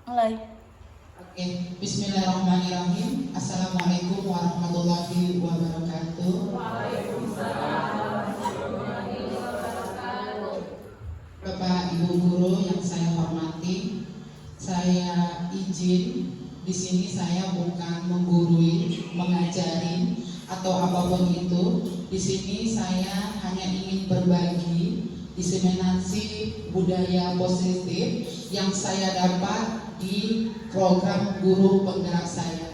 Mulai. Oke, Bismillahirrahmanirrahim. Assalamualaikum warahmatullahi wabarakatuh. Bapak Ibu guru yang saya hormati, saya izin di sini saya bukan menggurui, mengajarin atau apapun itu. Di sini saya hanya ingin berbagi diseminasi budaya positif yang saya dapat di program guru penggerak saya.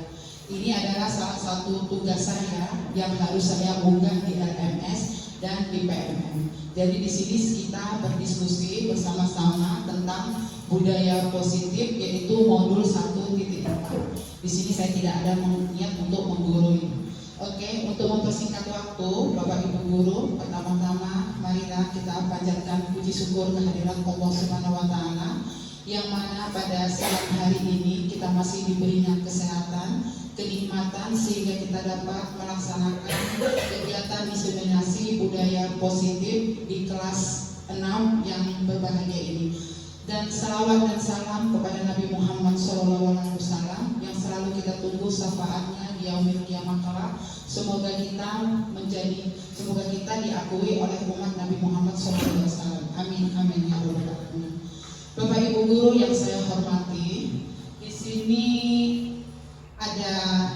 Ini adalah salah satu tugas saya yang harus saya unggah di LMS dan di PMM. Jadi di sini kita berdiskusi bersama-sama tentang budaya positif, yaitu modul 1.4. Di sini saya tidak ada niat untuk menggurui. Oke, untuk mempersingkat waktu, Bapak Ibu guru, pertama-tama marilah kita panjatkan puji syukur kehadiran Allah Subhanahu wa taala yang mana pada siang hari ini kita masih diberinya kesehatan, kenikmatan sehingga kita dapat melaksanakan kegiatan diseminasi budaya positif di kelas 6 yang berbahagia ini. Dan salawat dan salam kepada Nabi Muhammad SAW yang selalu kita tunggu syafaatnya di yaumil qiyamah kelak. Semoga kita diakui oleh umat Nabi Muhammad SAW. Amin amin ya rabbal alamin. Bapak Ibu guru yang saya hormati, di sini ada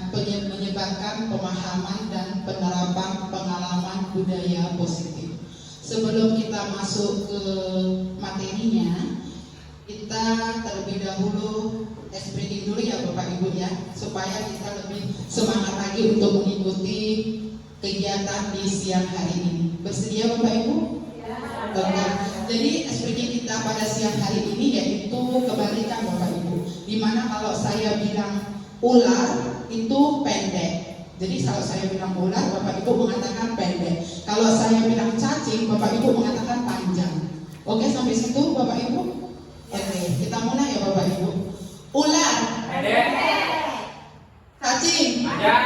menyebarkan pemahaman dan penerapan pengalaman budaya positif. Sebelum kita masuk ke materinya, kita terlebih dahulu explain dulu ya Bapak Ibu ya, supaya kita lebih semangat lagi untuk mengikuti kegiatan di siang hari ini. Bersedia Bapak Ibu? Ya. Oke. Jadi explain kita pada siang hari ini yaitu kebalikan Bapak Ibu. Dimana kalau saya bilang ular itu pendek. Jadi kalau saya bilang ular, Bapak Ibu mengatakan pendek. Kalau saya bilang cacing, Bapak Ibu mengatakan panjang. Oke, sampai situ Bapak Ibu? Oke, kita mulai ya Bapak Ibu. Ular pendek. Cacing panjang.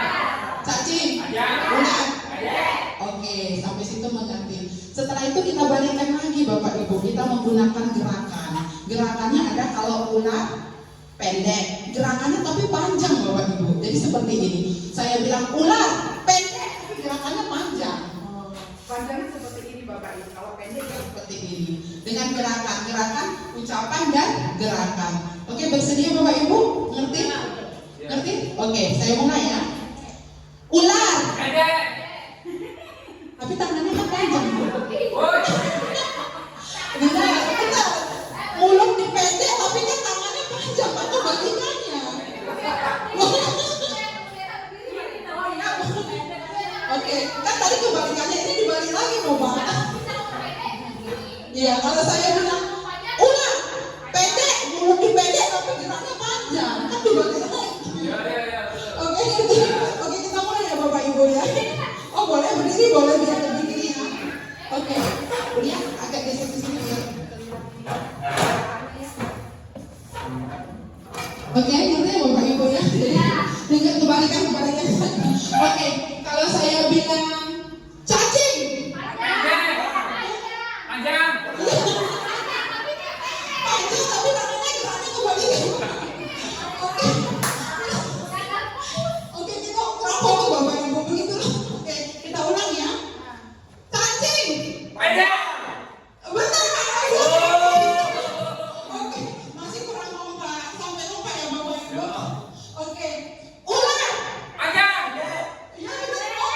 Cacing panjang. Ular pendek. Oke, sampai situ mengerti. Setelah itu kita balikkan lagi Bapak Ibu. Kita menggunakan gerakan. Gerakannya ada kalau ular pendek, gerakannya tapi panjang Bapak Ibu. Jadi seperti ini. Saya bilang ular pendek, tapi gerakannya panjang. Panjangnya seperti ini Bapak Ibu. Kalau pendek ya seperti ini. Dengan gerakan, ucapan dan gerakan. Oke, bersedia Bapak Ibu? Ngerti? Ngerti? Oke, saya mulai ya. Ular pendek. Tapi tangannya kan panjang. Benar. Mulut dipendek tapi kan tangannya panjang. Apa balikannya? Oke, kan tadi kebalikannya, ini dibalik lagi Bapak. Iya, kalau saya bilang ular pendek, mulut dipendek tapi geraknya panjang, kan dibalik lagi. Oke, oke kita mulai ya Bapak Ibu ya. Oh boleh berdiri, boleh biar berdiri ya. Oke, lihat agak geser ke sini ya. Oke, ngerti ya Bapak Ibu ya. Dengan kebalikan. Oke, kalau saya bilang cacing, panjang tapi tangannya geraknya kebalikan. Oke, kita rapor tuh Bapak Ibu begitu. Oke, kita ulang ya. Cacing panjang. Benar Pak. Oke, masih kurang lompat. Sampai lompat ya Bapak Ibu. Oke, ular panjang. Iya benar kok.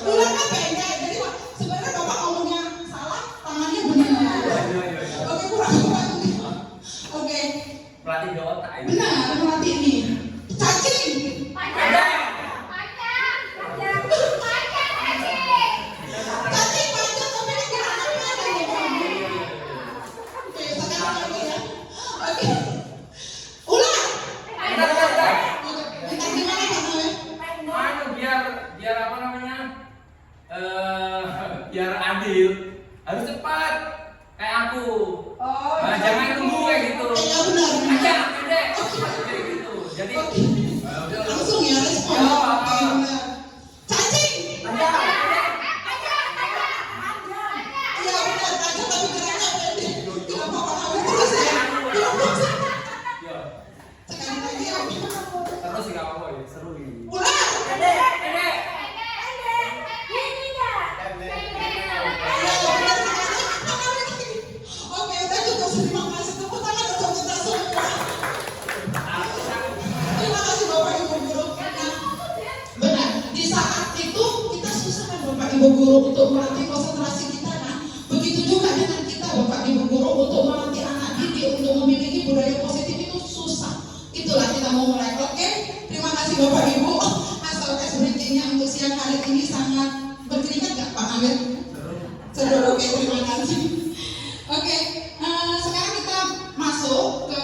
Ular kan pendek. Jadi sebenarnya Bapak ngomongnya salah, tangannya benar. Oke, kurang lompat. Oke. Pelatih di otak ini. Benar, melatih ini. Cacing Panjang. Cacing panjang tapi ini geraknya panjang. Oke, sekarang lagi ya. Oke. Ular. Kita gimana Pak Noel? Anu biar apa namanya? Biar adil. Harus cepat. Kayak aku. Oh, Nah, jangan tunggu kayak gitu. iya benar. Panjang, pendek. Kayak gitu. Jadi Langsung ya respon. Ya, Oke, benar. Cacing. panjang. Iya benar, panjang tapi geraknya pendek. Ulang. Oke, udah cukup. Terima kasih. Tepuk tangan untuk kita semua. Terima kasih Bapak Ibu Guru. Benar, di saat itu kita susah kan Bapak Ibu Guru untuk melatih konsentrasi kita. Nah, begitu juga dengan kita Bapak Ibu Guru untuk melatih anak didik untuk memiliki budaya positif itu susah. Itulah kita mau mulai. Oke, terima kasih Bapak Ibu. Asal breakingnya untuk siang hari ini sangat berkeringat gak Pak Amir? Seru. Oke, terima kasih. Oke, sekarang kita masuk ke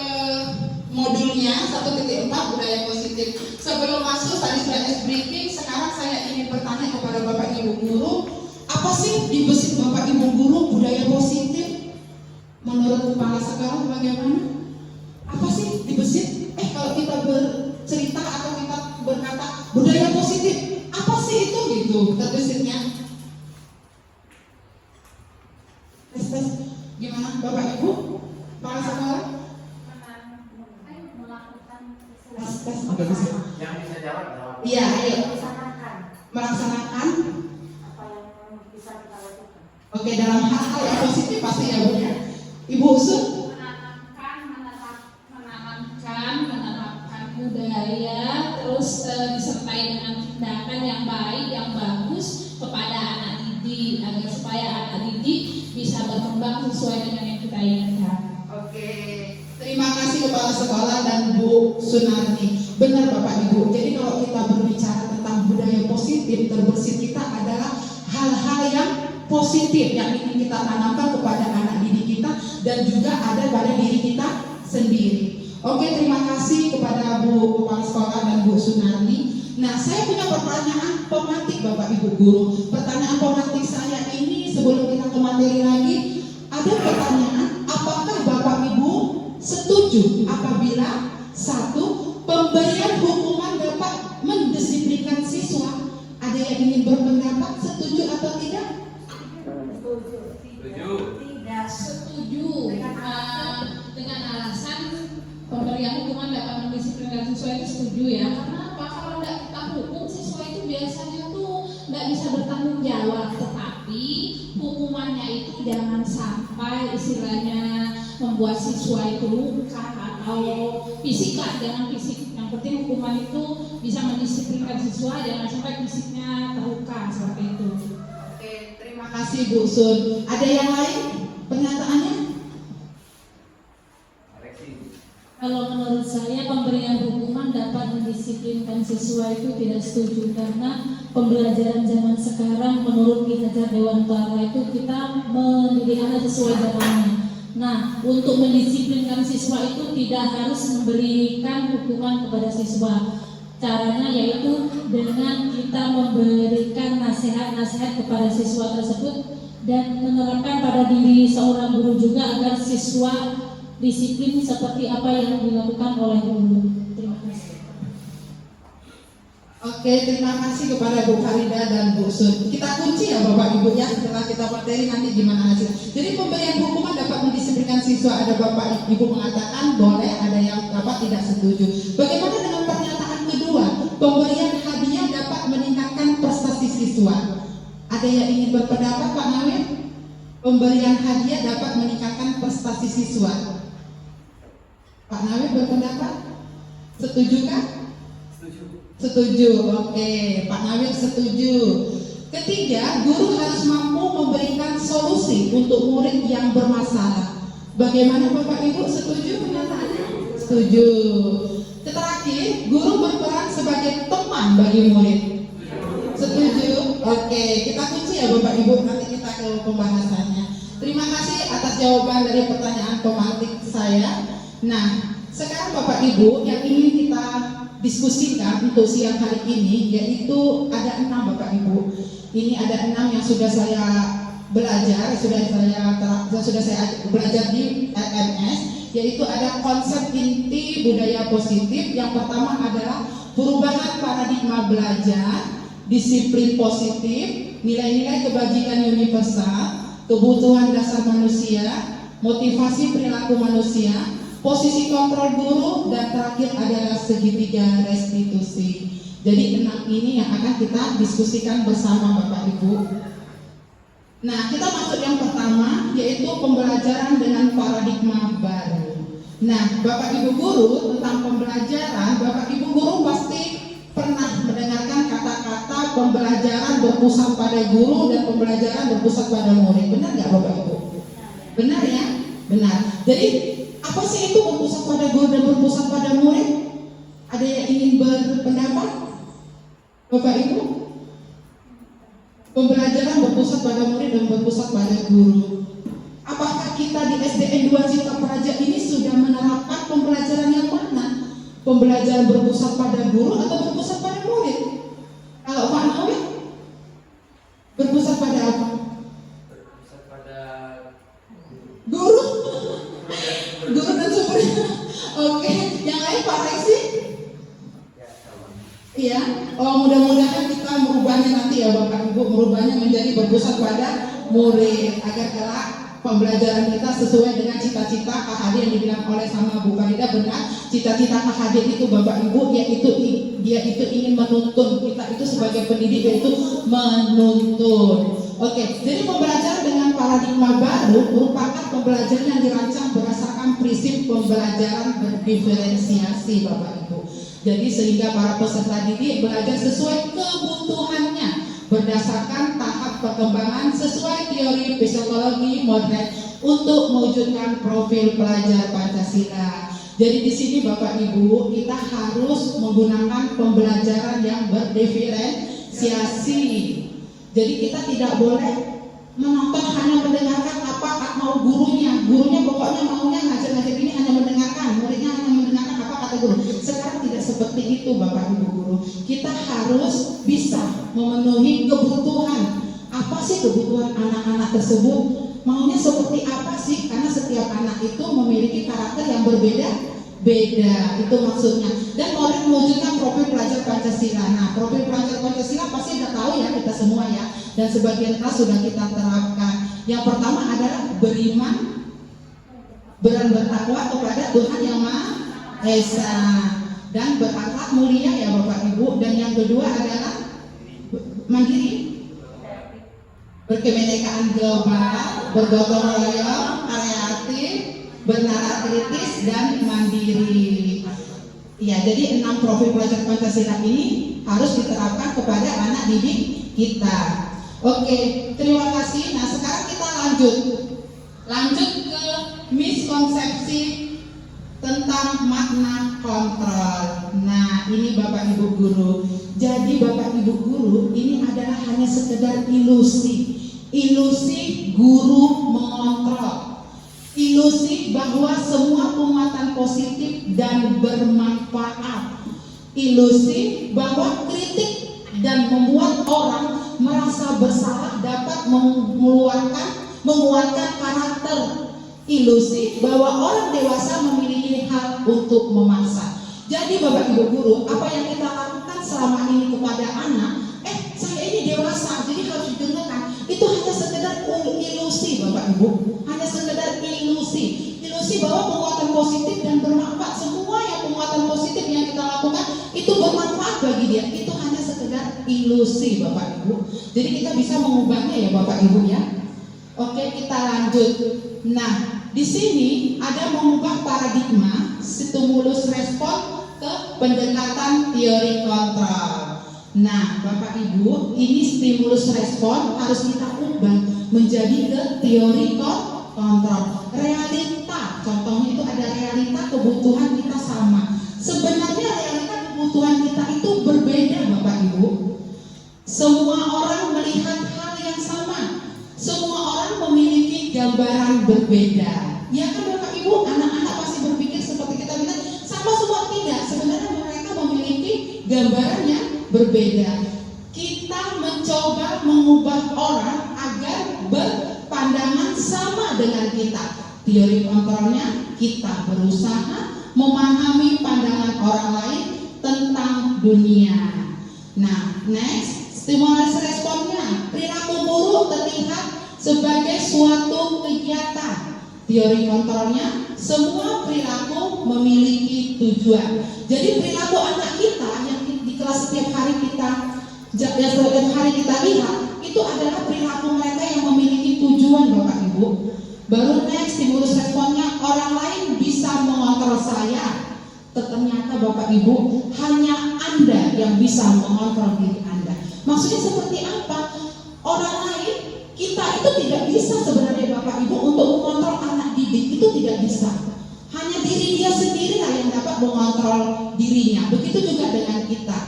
modulnya 1.4 budaya positif. Sebelum masuk tadi sudah briefing, sekarang saya ingin bertanya kepada Bapak Ibu Guru, apa sih di besit Bapak Ibu Guru budaya positif? Menurut kepala sekolah bagaimana? Apa sih di besit? Kalau kita bercerita atau kita berkata budaya positif, apa sih itu gitu terbesitnya? Tes. Gimana Bapak Ibu? Kepala sekolah? Tes. Yang bisa jawab. Iya, ayo. Melaksanakan apa yang bisa kita lakukan. Oke, dalam hal-hal yang positif pasti ya Bu ya. Ibu Usun? menerapkan budaya, terus disertai dengan tindakan yang baik, yang bagus kepada anak didik agar supaya anak didik bisa berkembang sesuai dengan yang kita inginkan. Oke, terima kasih Kepala Sekolah dan Bu Sunarni. Benar Bapak Ibu, jadi kalau kita berbicara tentang budaya positif, terbersih kita adalah hal-hal yang positif yang ingin kita tanamkan kepada anak didik kita dan juga ada pada diri kita sendiri. Oke, terima kasih kepada Bu Kepala Sekolah dan Bu Sunarni. Nah, saya punya pertanyaan pematik Bapak Ibu Guru. Pertanyaan pematik saya ini sebelum kita ke materi lagi, ada pertanyaan, apakah Bapak Ibu setuju apabila satu, pemberian hukuman dapat mendisiplinkan siswa? Ada yang ingin berpendapat setuju atau tidak? Tidak Setuju dengan alasan pemberian hukuman dapat mendisiplinkan siswa itu setuju ya. Karena apa? Kalau tidak kita hukum siswa itu biasanya tuh tidak bisa bertanggung jawab. Tetapi hukumannya itu jangan sampai istilahnya membuat siswa itu luka atau fisik lah, jangan fisik. Yang penting hukuman itu bisa mendisiplinkan siswa, jangan sampai fisiknya terluka seperti itu. Oke, terima kasih Bu Sun. Ada yang lain pernyataannya? Kalau menurut saya pemberian hukuman dapat mendisiplinkan siswa itu tidak setuju karena pembelajaran zaman sekarang menurut Ki Hajar Dewantara itu kita mendidik anak sesuai zamannya. Nah, untuk mendisiplinkan siswa itu tidak harus memberikan hukuman kepada siswa. Caranya yaitu dengan kita memberikan nasihat-nasihat kepada siswa tersebut dan menerapkan pada diri seorang guru juga agar siswa disiplin seperti apa yang dilakukan oleh guru. Terima kasih. Oke, terima kasih kepada Bu Farida dan Bu Sun. Kita kunci ya Bapak Ibu ya, setelah kita materi nanti gimana hasil. Jadi pemberian hukuman dapat mendisiplinkan siswa. Ada Bapak Ibu mengatakan boleh, ada yang Bapak tidak setuju. Bagaimana dengan pernyataan kedua? Pemberian hadiah dapat meningkatkan prestasi siswa. Ada yang ingin berpendapat Pak Nawir? Pemberian hadiah dapat meningkatkan prestasi siswa. Pak Nawir berpendapat? Setuju kan? Setuju. Oke, Pak Nawir setuju. Ketiga, guru harus mampu memberikan solusi untuk murid yang bermasalah. Bagaimana Bapak Ibu, setuju pernyataannya? Setuju. Terakhir, guru berperan sebagai teman bagi murid. Setuju. Oke, kita kunci ya Bapak Ibu, nanti kita ke pembahasannya. Terima kasih atas jawaban dari pertanyaan pematik saya. Nah, sekarang Bapak Ibu yang ingin kita diskusikan untuk siang hari ini yaitu ada 6 Bapak Ibu. Ini ada 6 yang sudah saya belajar, sudah saya belajar di LMS, yaitu ada konsep inti budaya positif. Yang pertama adalah perubahan paradigma belajar, disiplin positif, nilai-nilai kebajikan universal, kebutuhan dasar manusia, motivasi perilaku manusia, posisi kontrol guru, dan terakhir adalah segitiga restitusi. Jadi 6 ini yang akan kita diskusikan bersama Bapak Ibu. Nah, kita masuk yang pertama, yaitu pembelajaran dengan paradigma baru. Nah, Bapak Ibu guru, tentang pembelajaran, Bapak Ibu guru pasti pernah mendengarkan kata-kata pembelajaran berpusat pada guru dan pembelajaran berpusat pada murid. Benar nggak Bapak Ibu? Benar ya? Benar. Jadi, apa sih itu berpusat pada guru dan berpusat pada murid? Ada yang ingin berpendapat? Bapak Ibu? Pembelajaran berpusat pada murid dan berpusat pada guru. Apakah kita di SDN 2 Cipta Praja ini sudah menerapkan pembelajaran yang mana? Pembelajaran berpusat pada guru atau berpusat pada murid? Kalau Pak Nawi, berpusat pada apa? Berpusat pada Guru? Guru dan sumbernya. Oke, yang lain Pak Reksi? ya sama. Iya, mudah-mudahan kita merubahnya nanti ya Bapak Ibu, merubahnya menjadi berpusat pada murid agar kelak pembelajaran kita sesuai dengan cita-cita KHD yang dibilang oleh sama Bu Farida. Benar, cita-cita KHD itu Bapak Ibu yaitu dia itu ingin menuntun kita itu sebagai pendidik, yaitu menuntun. Oke, jadi pembelajaran dengan paradigma baru merupakan pembelajaran yang dirancang berdasarkan prinsip pembelajaran berdiferensiasi Bapak Ibu. Jadi sehingga para peserta didik belajar sesuai kebutuhannya berdasarkan tahap perkembangan sesuai teori psikologi modern untuk mewujudkan profil pelajar Pancasila. Jadi di sini Bapak Ibu kita harus menggunakan pembelajaran yang berdiferensiasi. Jadi kita tidak boleh menonton hanya mendengarkan apa mau gurunya pokoknya maunya ngajar-ngajar ini hanya mendengarkan, muridnya hanya mendengarkan apa kata guru. Sekarang tidak seperti itu Bapak Ibu guru. Kita harus bisa memenuhi kebutuhan. Apa sih kebutuhan anak-anak tersebut? Maunya seperti apa sih? Karena setiap anak itu memiliki karakter yang berbeda-beda, itu maksudnya. Dan mau mewujudkan profil pelajar Pancasila. Nah, profil pelajar Pancasila pasti sudah tahu ya kita semua ya. Dan sebagian kelas sudah kita terapkan. Yang pertama adalah beriman dan bertakwa kepada Tuhan Yang Maha Esa dan berakhlak mulia ya Bapak Ibu. Dan yang kedua adalah mandiri, berkebinekaan global, bergotong royong, kreatif, bernalar kritis dan mandiri. Ya, jadi 6 profil pelajar Pancasila ini harus diterapkan kepada anak didik kita. Oke, terima kasih. Nah, sekarang kita lanjut ke miskonsepsi tentang makna kontrol. Nah, ini Bapak Ibu guru. Jadi Bapak Ibu guru ini adalah hanya sekedar ilusi guru mengontrol. Ilusi bahwa semua penguatan positif dan bermanfaat. Ilusi bahwa kritik dan membuat orang merasa bersalah dapat menguatkan karakter. Ilusi bahwa orang dewasa memiliki hak untuk memaksa. Jadi Bapak Ibu guru, apa yang kita lakukan selama ini kepada anak, saya ini dewasa, jadi harus didengarkan. Itu hanya sekedar ilusi Bapak Ibu, hanya sekedar ilusi bahwa penguatan positif dan bermanfaat. Semua yang penguatan positif yang kita lakukan itu bermanfaat bagi dia. Itu hanya sekedar ilusi Bapak Ibu. Jadi kita bisa mengubahnya ya Bapak Ibu ya. Oke, kita lanjut. Nah, di sini ada mengubah paradigma stimulus respon ke pendekatan teori kontrol. Nah, Bapak Ibu, ini stimulus respon harus kita ubah menjadi ke teori kontrol. Realita, contohnya itu ada realita kebutuhan kita sama. Sebenarnya realita kebutuhan kita itu berbeda Bapak Ibu. Semua orang melihat hal yang sama. Semua orang memiliki gambaran berbeda. Ya kan Bapak Ibu, anak-anak pasti berpikir seperti kita bilang sama semua, tidak. Sebenarnya mereka memiliki gambaran yang berbeda. Kita mencoba mengubah orang agar berpandangan sama dengan kita. Teori kontrolnya kita berusaha memahami pandangan orang lain tentang dunia. Nah, next, stimulus responnya. Perilaku buruk terlihat sebagai suatu kegiatan. Teori kontrolnya, semua perilaku memiliki tujuan. Jadi perilaku anak kita yang di kelas setiap yang setiap hari kita lihat itu adalah perilaku mereka yang memiliki tujuan, Bapak Ibu. Baru next stimulus responnya, orang lain bisa mengontrol saya. Ternyata Bapak Ibu, hanya Anda yang bisa mengontrol diri Anda. Maksudnya seperti apa? Orang lain, kita itu tidak bisa sebenarnya Bapak Ibu untuk mengontrol anak didik, itu tidak bisa. Hanya diri dia sendiri lah yang dapat mengontrol dirinya. Begitu juga dengan kita.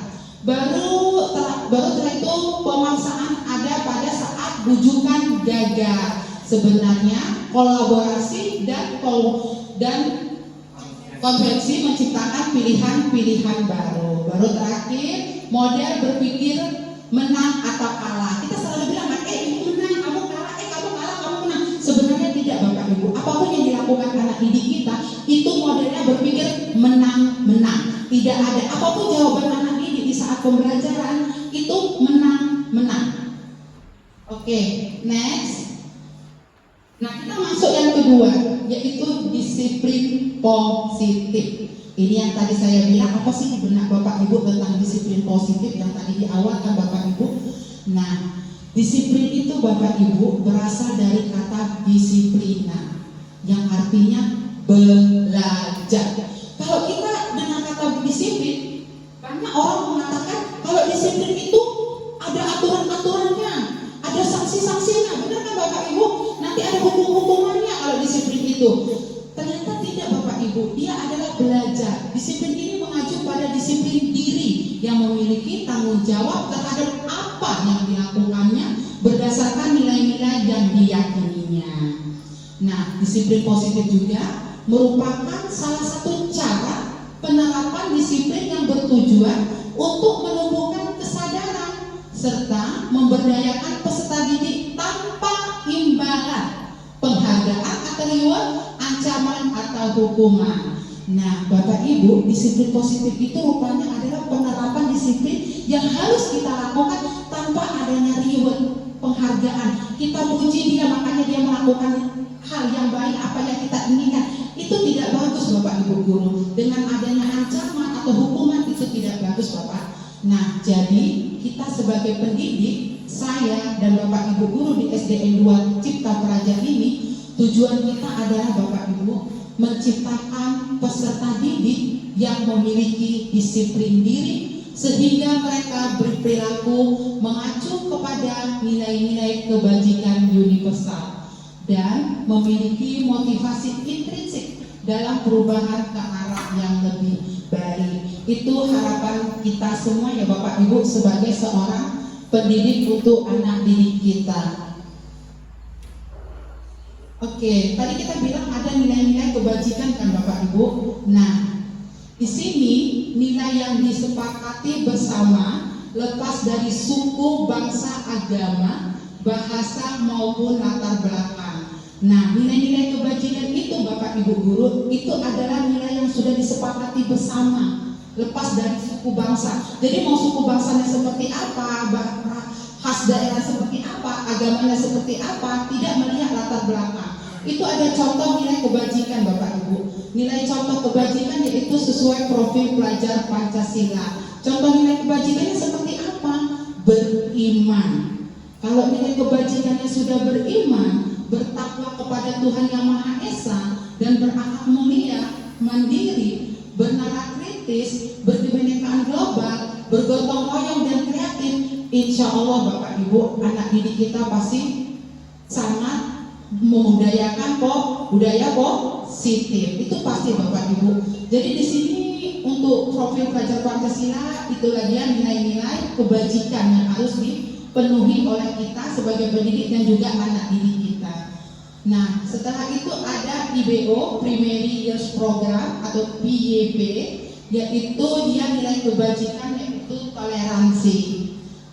Baru setelah itu pemaksaan ada pada saat bujukan gagal. Sebenarnya kolaborasi dan konvensi menciptakan pilihan-pilihan baru. Baru terakhir, model berpikir menang atau kalah. Kita selalu bilang, ini menang, kamu kalah, kamu kalah, kamu menang. Sebenarnya tidak Bapak Ibu. Apapun yang dilakukan anak didik kita, itu modelnya berpikir menang-menang. Tidak ada apapun jawaban anak didik di saat pembelajaran itu menang-menang. Oke, next. Nah, kita masuk yang kedua, yaitu disiplin positif. Ini yang tadi saya bilang, apa sih di benak Bapak Ibu tentang disiplin positif yang tadi di awal kan Bapak Ibu? Nah, disiplin itu Bapak Ibu berasal dari kata disiplina, yang artinya belajar. Kalau kita dengan kata disiplin, banyak orang mengatakan kalau disiplin itu ada aturan-aturannya, ada sanksi-sanksinya, benar kan Bapak Ibu? Nanti ada hukum-hukumannya kalau disiplin itu. Ternyata tidak Bapak Ibu, dia adalah belajar. Disiplin ini mengacu pada disiplin diri yang memiliki tanggung jawab terhadap apa yang dilakukannya berdasarkan nilai-nilai yang diyakininya. Nah, disiplin positif juga merupakan salah satu cara penerapan disiplin yang bertujuan untuk menumbuhkan kesadaran serta memberdayakan peserta didik tanpa imbalan, penghargaan atau reward, ancaman atau hukuman. Nah, Bapak Ibu, disiplin positif itu rupanya adalah penerapan disiplin yang harus kita lakukan tanpa adanya reward, penghargaan. Kita puji dia, makanya dia melakukan hal yang baik, apa yang kita inginkan. Itu tidak bagus Bapak Ibu guru. Dengan adanya ancaman atau hukuman itu tidak bagus Bapak. Nah, jadi kita sebagai pendidik, saya dan Bapak Ibu guru di SDN 2 Cipta Praja ini, tujuan kita adalah Bapak Ibu menciptakan peserta didik yang memiliki disiplin diri sehingga mereka berperilaku mengacu kepada nilai-nilai kebajikan universal dan memiliki motivasi intrinsik dalam perubahan ke arah yang lebih baik. Itu harapan kita semua ya Bapak Ibu sebagai seorang pendidik untuk anak didik kita. Oke, tadi kita bilang ada nilai-nilai kebajikan kan Bapak Ibu. Nah, di sini nilai yang disepakati bersama lepas dari suku, bangsa, agama, bahasa maupun latar belakang. Nah, nilai-nilai kebajikan itu Bapak Ibu guru itu adalah nilai yang sudah disepakati bersama lepas dari suku bangsa. Jadi mau suku bangsanya seperti apa, khas daerah seperti apa, agamanya seperti apa, tidak melihat latar belakang. Itu ada contoh nilai kebajikan Bapak Ibu. Nilai contoh kebajikan yaitu sesuai profil pelajar Pancasila. Contoh nilai kebajikannya seperti apa? Beriman. Kalau nilai kebajikannya sudah beriman, bertakwa kepada Tuhan Yang Maha Esa, dan berakhlak mulia, mandiri, bernalar kritis, berkebinekaan global, bergotong royong dan kreatif, insya Allah Bapak Ibu anak didik kita pasti sangat membudayakan budaya positif. Itu pasti Bapak Ibu. Jadi di sini untuk profil pelajar Pancasila itulah dia nilai-nilai kebajikan yang harus dipenuhi oleh kita sebagai pendidik dan juga anak didik kita. Nah, setelah itu ada IBO, Primary Years Program atau PYP, yaitu dia nilai kebajikan yaitu toleransi.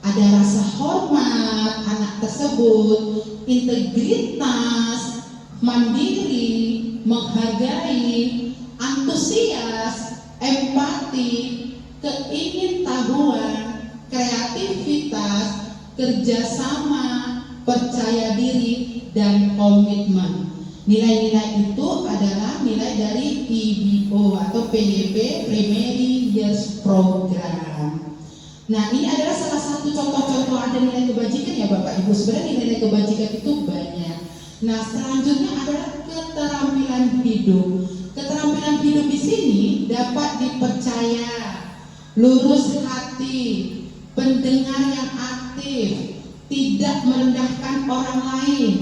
Ada rasa hormat anak tersebut, integritas, mandiri, menghargai, antusias, empati, keingintahuan, kreativitas, kerjasama, percaya diri, dan komitmen. Nilai-nilai itu adalah nilai dari IBO atau PYP, Primary Years Program. Nah, ini adalah salah satu contoh-contoh ada nilai kebajikan ya Bapak Ibu. Sebenarnya nilai kebajikan itu banyak. Nah, selanjutnya adalah keterampilan hidup. Keterampilan hidup di sini dapat dipercaya, lurus hati, pendengar yang aktif, tidak merendahkan orang lain,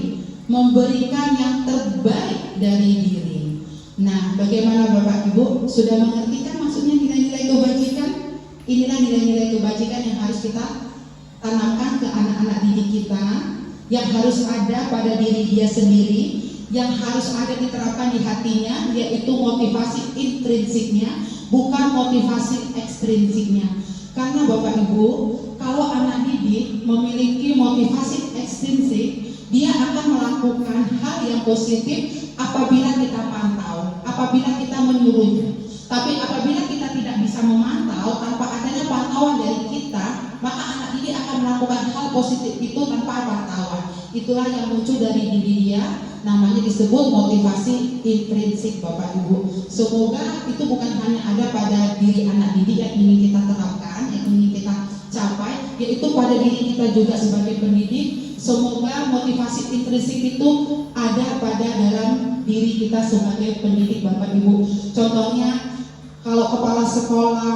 memberikan yang terbaik dari diri. Nah, bagaimana Bapak Ibu? Sudah mengerti kan maksudnya nilai-nilai kebajikan? Inilah nilai-nilai kebajikan yang harus kita tanamkan ke anak-anak didik kita, yang harus ada pada diri dia sendiri, yang harus ada diterapkan di hatinya, yaitu motivasi intrinsiknya, bukan motivasi ekstrinsiknya. Karena Bapak Ibu, kalau anak didik memiliki motivasi ekstrinsik, dia akan melakukan hal yang positif apabila kita pantau, apabila kita menyuruhnya. Tapi apabila kita tidak bisa memantau, tanpa adanya pantauan dari kita, maka anak didik akan melakukan hal positif itu tanpa pantauan. Itulah yang muncul dari diri dia, namanya disebut motivasi intrinsik Bapak Ibu. Semoga itu bukan hanya ada pada diri anak didik yang ingin kita terapkan, yang ingin kita capai, yaitu pada diri kita juga sebagai pendidik. Semoga motivasi intrinsik itu ada pada dalam diri kita sebagai pendidik Bapak Ibu. Contohnya, kalau kepala sekolah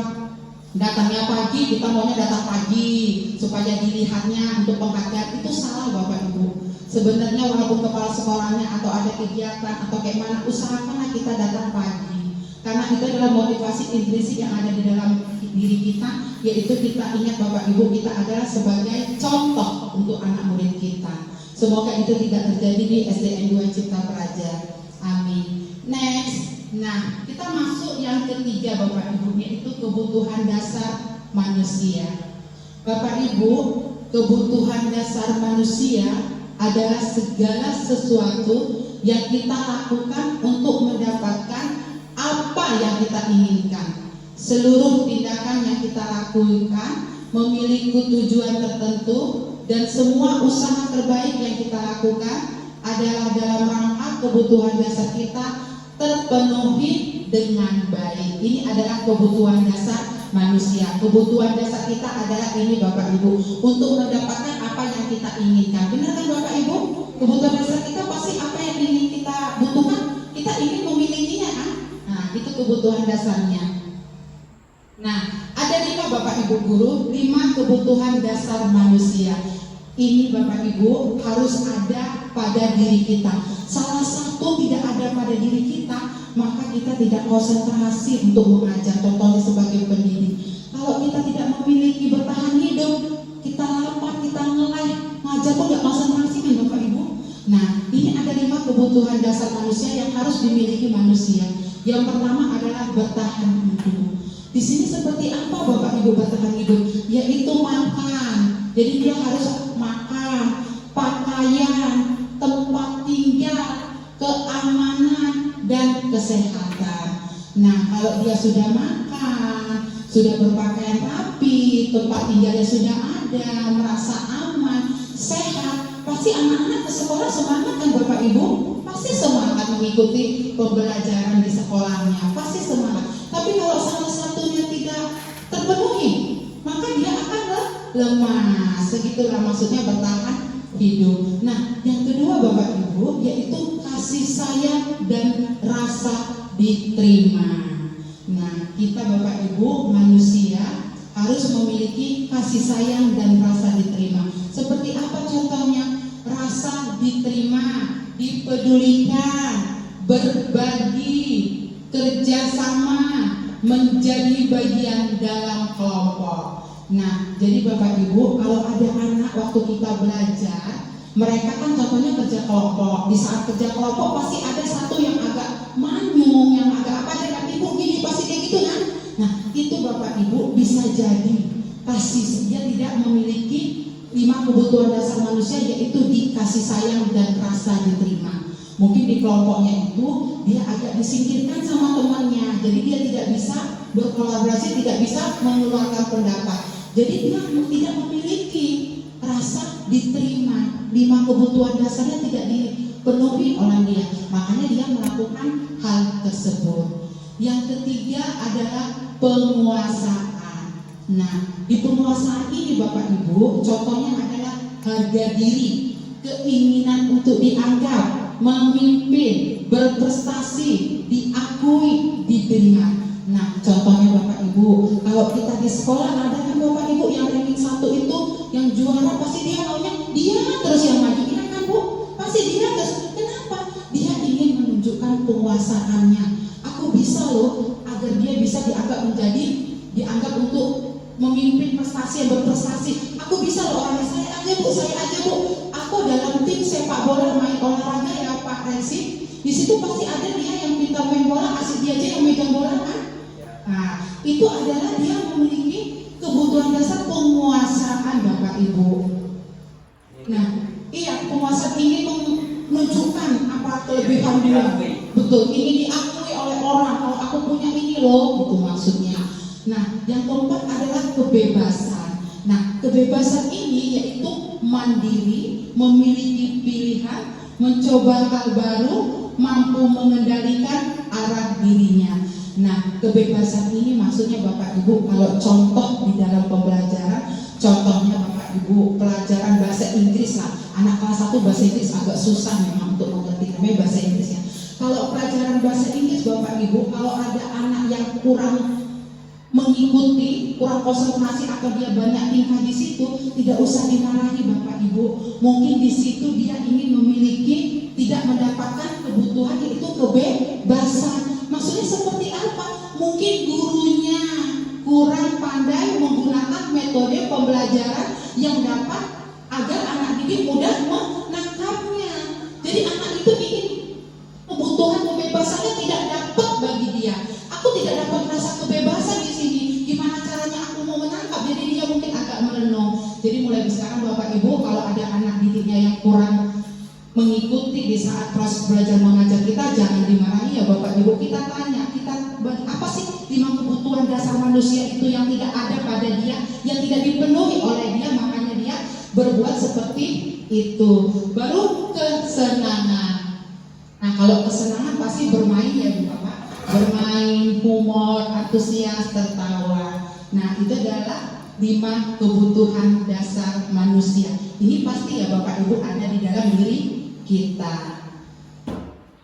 datangnya pagi, kita maunya datang pagi supaya dilihatnya untuk penghargaan, itu salah Bapak Ibu. Sebenarnya walaupun kepala sekolahnya atau ada kegiatan atau kayak mana, usahakanlah kita datang pagi, karena itu adalah motivasi intrinsik yang ada di dalam diri kita, yaitu kita ingat Bapak Ibu, kita adalah sebagai contoh untuk anak murid kita. Semoga itu tidak terjadi di SDN 2 Cipta Pelajar. Amin. Next. Nah, kita masuk yang ketiga Bapak Ibu, yaitu kebutuhan dasar manusia. Bapak Ibu, kebutuhan dasar manusia adalah segala sesuatu yang kita lakukan untuk mendapatkan apa yang kita inginkan. Seluruh tindakan yang kita lakukan memiliki tujuan tertentu, dan semua usaha terbaik yang kita lakukan adalah dalam rangka kebutuhan dasar kita terpenuhi dengan baik. Ini adalah kebutuhan dasar manusia. Kebutuhan dasar kita adalah ini Bapak Ibu, untuk mendapatkan apa yang kita inginkan. Benar kan Bapak Ibu? Kebutuhan dasar kita pasti apa yang ingin kita butuhkan, kita ingin memilikinya kan? Nah, itu kebutuhan dasarnya. Nah, ada 5 Bapak Ibu guru, 5 kebutuhan dasar manusia. Ini Bapak Ibu harus ada pada diri kita. Salah satu tidak ada pada diri kita, maka kita tidak konsentrasi untuk mengajar. Contohnya sebagai pendidik, kalau kita tidak memiliki bertahan hidup, kita lapar, kita ngelai, ngajar pun tidak konsentrasi kan Bapak Ibu. Nah, ini ada 5 kebutuhan dasar manusia yang harus dimiliki manusia. Yang pertama adalah bertahan hidup. Di sini seperti apa Bapak Ibu bertahan hidup? Yaitu makan. Jadi dia harus makan, pakaian, tempat tinggal, keamanan, dan kesehatan. Nah, kalau dia sudah makan, sudah berpakaian rapi, tempat tinggalnya sudah ada, merasa aman, sehat, pasti anak-anak ke sekolah semangat kan Bapak Ibu? Pasti semangat mengikuti pembelajaran di sekolahnya, pasti semangat. Tapi kalau salah satunya tidak terpenuhi, maka dia akan lemas. Segitulah maksudnya bertahan hidup. Nah, yang kedua Bapak Ibu, yaitu kasih sayang dan rasa diterima. Nah, kita Bapak Ibu manusia harus memiliki kasih sayang dan rasa diterima. Seperti apa contohnya? Rasa diterima, dipedulikan, berbagi, kerjasama, menjadi bagian dalam kelompok. Nah, jadi Bapak Ibu, kalau ada anak waktu kita belajar, mereka kan contohnya kerja kelompok. Di saat kerja kelompok pasti ada satu yang agak manyung, yang agak apa, dan ibu gini pasti kayak gitu kan. Nah, itu Bapak Ibu bisa jadi kasih, dia tidak memiliki 5 kebutuhan dasar manusia, yaitu dikasih sayang dan rasa diterima. Mungkin di kelompoknya itu dia agak disingkirkan sama temannya, jadi dia tidak bisa berkolaborasi, tidak bisa mengeluarkan pendapat. Jadi dia tidak memiliki rasa diterima. 5 kebutuhan dasarnya tidak dipenuhi oleh dia, makanya dia melakukan hal tersebut. Yang ketiga adalah penguasaan. Nah, di penguasaan ini Bapak Ibu, contohnya adalah harga diri, keinginan untuk dianggap, memimpin, berprestasi, diakui, didengar. Nah, contohnya Bapak Ibu, kalau kita di sekolah ada kan Bapak Ibu yang ranking 1 itu, yang juara pasti dia maunya dia terus yang maju, iya kan Bu? Pasti dia terus. Kenapa? Dia ingin menunjukkan penguasaannya. Aku bisa loh, agar dia bisa dianggap untuk memimpin prestasi yang berprestasi. Aku bisa loh, orangnya saya aja Bu. Aku dalam tim sepak bola main olahraga ya Pak Resi. Di situ pasti ada dia yang pintar main bola, asik dia aja yang megang bola kan? Nah, itu adalah dia memiliki kebutuhan dasar penguasaan Bapak Ibu. Nah, iya, penguasaan ingin menunjukkan apa kelebihan dia. Betul, ingin diakui oleh orang. Kalau aku punya ini loh, itu maksudnya. Nah, yang keempat adalah kebebasan. Nah, kebebasan ini yaitu mandiri, memiliki pilihan, mencoba hal baru, mampu mengendalikan arah dirinya. Nah, kebebasan ini maksudnya Bapak Ibu, kalau contoh di dalam pembelajaran, contohnya Bapak Ibu, pelajaran bahasa Inggris lah. Anak kelas 1 bahasa Inggris agak susah memang untuk mengerti, namanya bahasa Inggris ya. Kalau pelajaran bahasa Inggris Bapak Ibu, kalau ada anak yang kurang mengikuti, kurang konsentrasi atau dia banyak tingkah di situ, tidak usah dimarahi Bapak Ibu. Mungkin di situ dia ingin memiliki, tidak mendapatkan kebutuhan yaitu kebebasan. Maksudnya seperti apa? Mungkin gurunya kurang pandai menggunakan metode pembelajaran yang dapat agar anak didik mudah menangkapnya. Jadi anak itu ingin kebutuhan kebebasannya tidak dapat bagi dia. Aku tidak dapat rasa kebebasan di sini. Gimana caranya aku mau menangkap? Jadi dia mungkin agak merenung. Jadi mulai sekarang Bapak Ibu, kalau ada anak didiknya yang kurang mengikuti di saat proses belajar mengajar kita, jangan dimarahi ya Bapak Ibu. Kita tanya, apa sih 5 kebutuhan dasar manusia itu yang tidak ada pada dia, yang tidak dipenuhi oleh dia, makanya dia berbuat seperti itu. Baru kesenangan. Nah, kalau kesenangan pasti bermain ya Bu Bapak, bermain, humor, antusias, tertawa. Nah, itu adalah 5 kebutuhan dasar manusia. Ini pasti ya Bapak Ibu ada di dalam diri kita.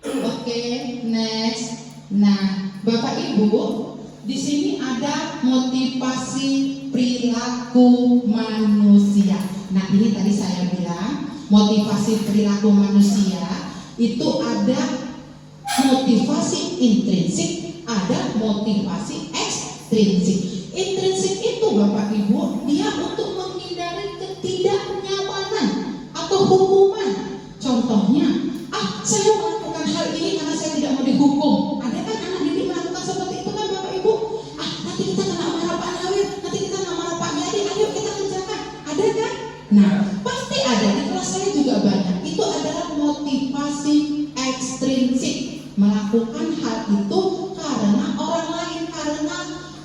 Oke, next. Nah, Bapak Ibu, di sini ada motivasi perilaku manusia. Nah, ini tadi saya bilang motivasi perilaku manusia itu ada motivasi intrinsik, ada motivasi ekstrinsik. Intrinsik itu Bapak Ibu, dia untuk menghindari ketidaknyamanan atau hukuman. Contohnya, saya melakukan hal ini karena saya tidak mau dihukum. Ada kan anak didik melakukan seperti itu kan Bapak Ibu? Nanti kita kena marah Pak Nawir, nanti kita kena marah Pak Yadi, ayo kita kerjakan. Ada kan? Nah, pasti ada, di kelas saya juga banyak. Itu adalah motivasi ekstrinsik. Melakukan hal itu karena orang lain, karena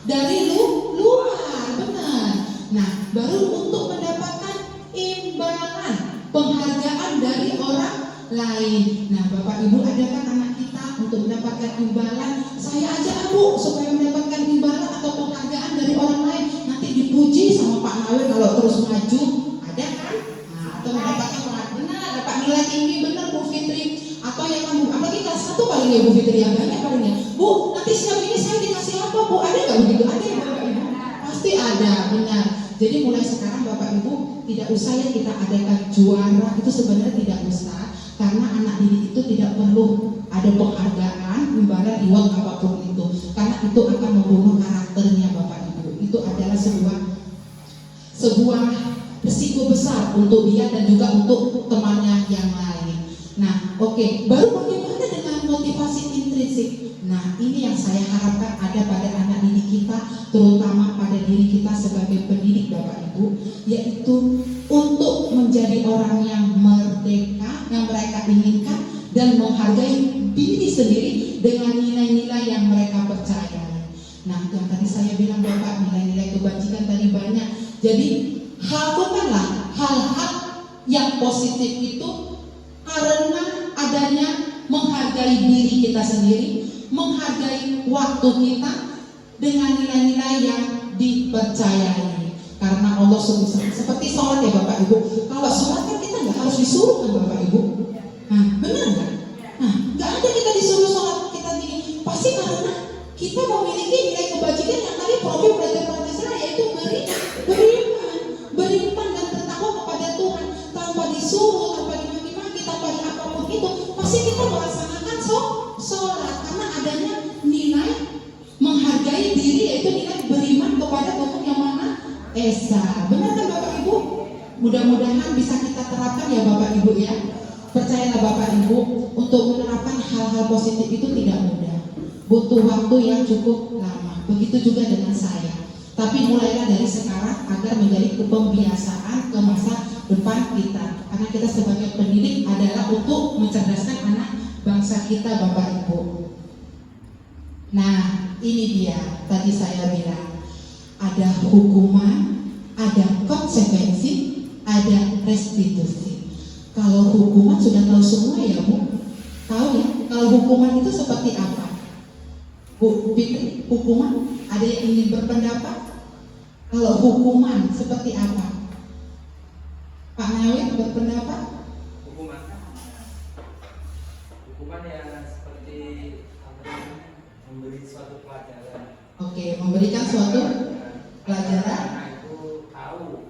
dari luar, benar. Nah, baru untuk mendapatkan imbalan, penghargaan dari orang lain. Nah, Bapak Ibu, ada kan anak kita untuk mendapatkan imbalan, saya aja Bu supaya mendapatkan imbalan atau penghargaan dari orang lain, nanti dipuji sama Pak Nawir kalau terus maju, ada kan? Nah, atau mendapatkan penghargaan, benar, dapat nilai tinggi, benar Bu Fitri, atau yang kamu, apalagi kelas 1 paling ya Bu Fitri, yang banyak palingnya, Bu, nanti siang ini saya dikasih apa Bu? Ada nggak begitu? Ada ya Bapak Ibu? Pasti ada, benar. Jadi mulai sekarang Bapak Ibu tidak usah ya kita adakan juara, itu sebenarnya tidak usah. Karena anak didik itu tidak perlu ada penghargaan, imbalan, reward apapun itu, karena itu akan membunuh karakternya Bapak Ibu. Itu adalah sebuah risiko besar untuk dia dan juga untuk temannya yang lain. Nah, oke. Baru bagaimana dengan motivasi intrinsik? Nah, ini yang saya harapkan ada pada anak didik kita, terutama pada diri kita sebagai pendidik Bapak Ibu, yaitu untuk menjadi orang yang merdeka, yang mereka inginkan, dan menghargai diri sendiri dengan nilai-nilai yang mereka percayai. Nah, yang tadi saya bilang Bapak, nilai-nilai kebajikan tadi banyak. Jadi, lakukanlah hal-hal yang positif itu karena adanya menghargai diri kita sendiri, menghargai waktu kita dengan nilai-nilai yang dipercayai. Karena Allah seperti sholat ya Bapak Ibu. Kalau sholat kan kita nggak harus disuruh kan Bapak Ibu. Nah, benar nggak? Nah, nggak ada kita disuruh sholat kita gini. Pasti karena kita memiliki nilai kebajikan yang tadi Prof belajar pada saya, yaitu beriman dan bertakwa kepada Tuhan tanpa disuruh, tanpa dimaki-maki, tanpa apapun itu. Pasti kita melaksanakan sholat karena adanya nilai menghargai diri, yaitu nilai beriman kepada Tuhan yang Maha Esa. Benar kan Bapak Ibu? Mudah-mudahan bisa kita terapkan ya Bapak Ibu ya. Percayalah Bapak Ibu, untuk menerapkan hal-hal positif itu tidak mudah. Butuh waktu yang cukup lama. Begitu juga dengan saya. Tapi mulailah dari sekarang agar menjadi kebiasaan ke masa depan kita. Karena kita sebagai pendidik adalah untuk mencerdaskan anak bangsa kita Bapak Ibu. Nah, ini dia tadi saya bilang. Ada hukuman, ada konsekuensi, ada restitusi. Kalau hukuman sudah tahu semua ya Bu? Tahu ya? Kalau hukuman itu seperti apa? Bu Fitri, hukuman ada yang ingin berpendapat? Kalau hukuman seperti apa? Pak Nawir berpendapat? Hukuman ya seperti apa namanya, memberi suatu pelajaran. Oke, memberikan suatu pelajaran itu tahu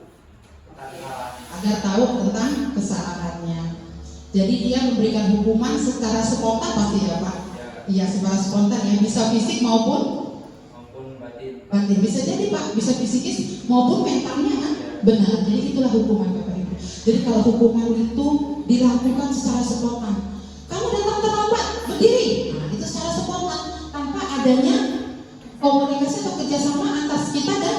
agar tahu tentang kesalahannya. Jadi dia memberikan hukuman secara spontan pasti ya Pak? Iya, secara spontan ya, bisa fisik maupun batin. Bisa jadi Pak, bisa fisikis maupun mentalnya kan? Benar, jadi itulah hukuman Bapak Ibu. Jadi kalau hukuman itu dilakukan secara spontan, kamu datang terlambat, berdiri. Nah, itu secara spontan tanpa adanya komunikasi atau kerjasama antara kita dan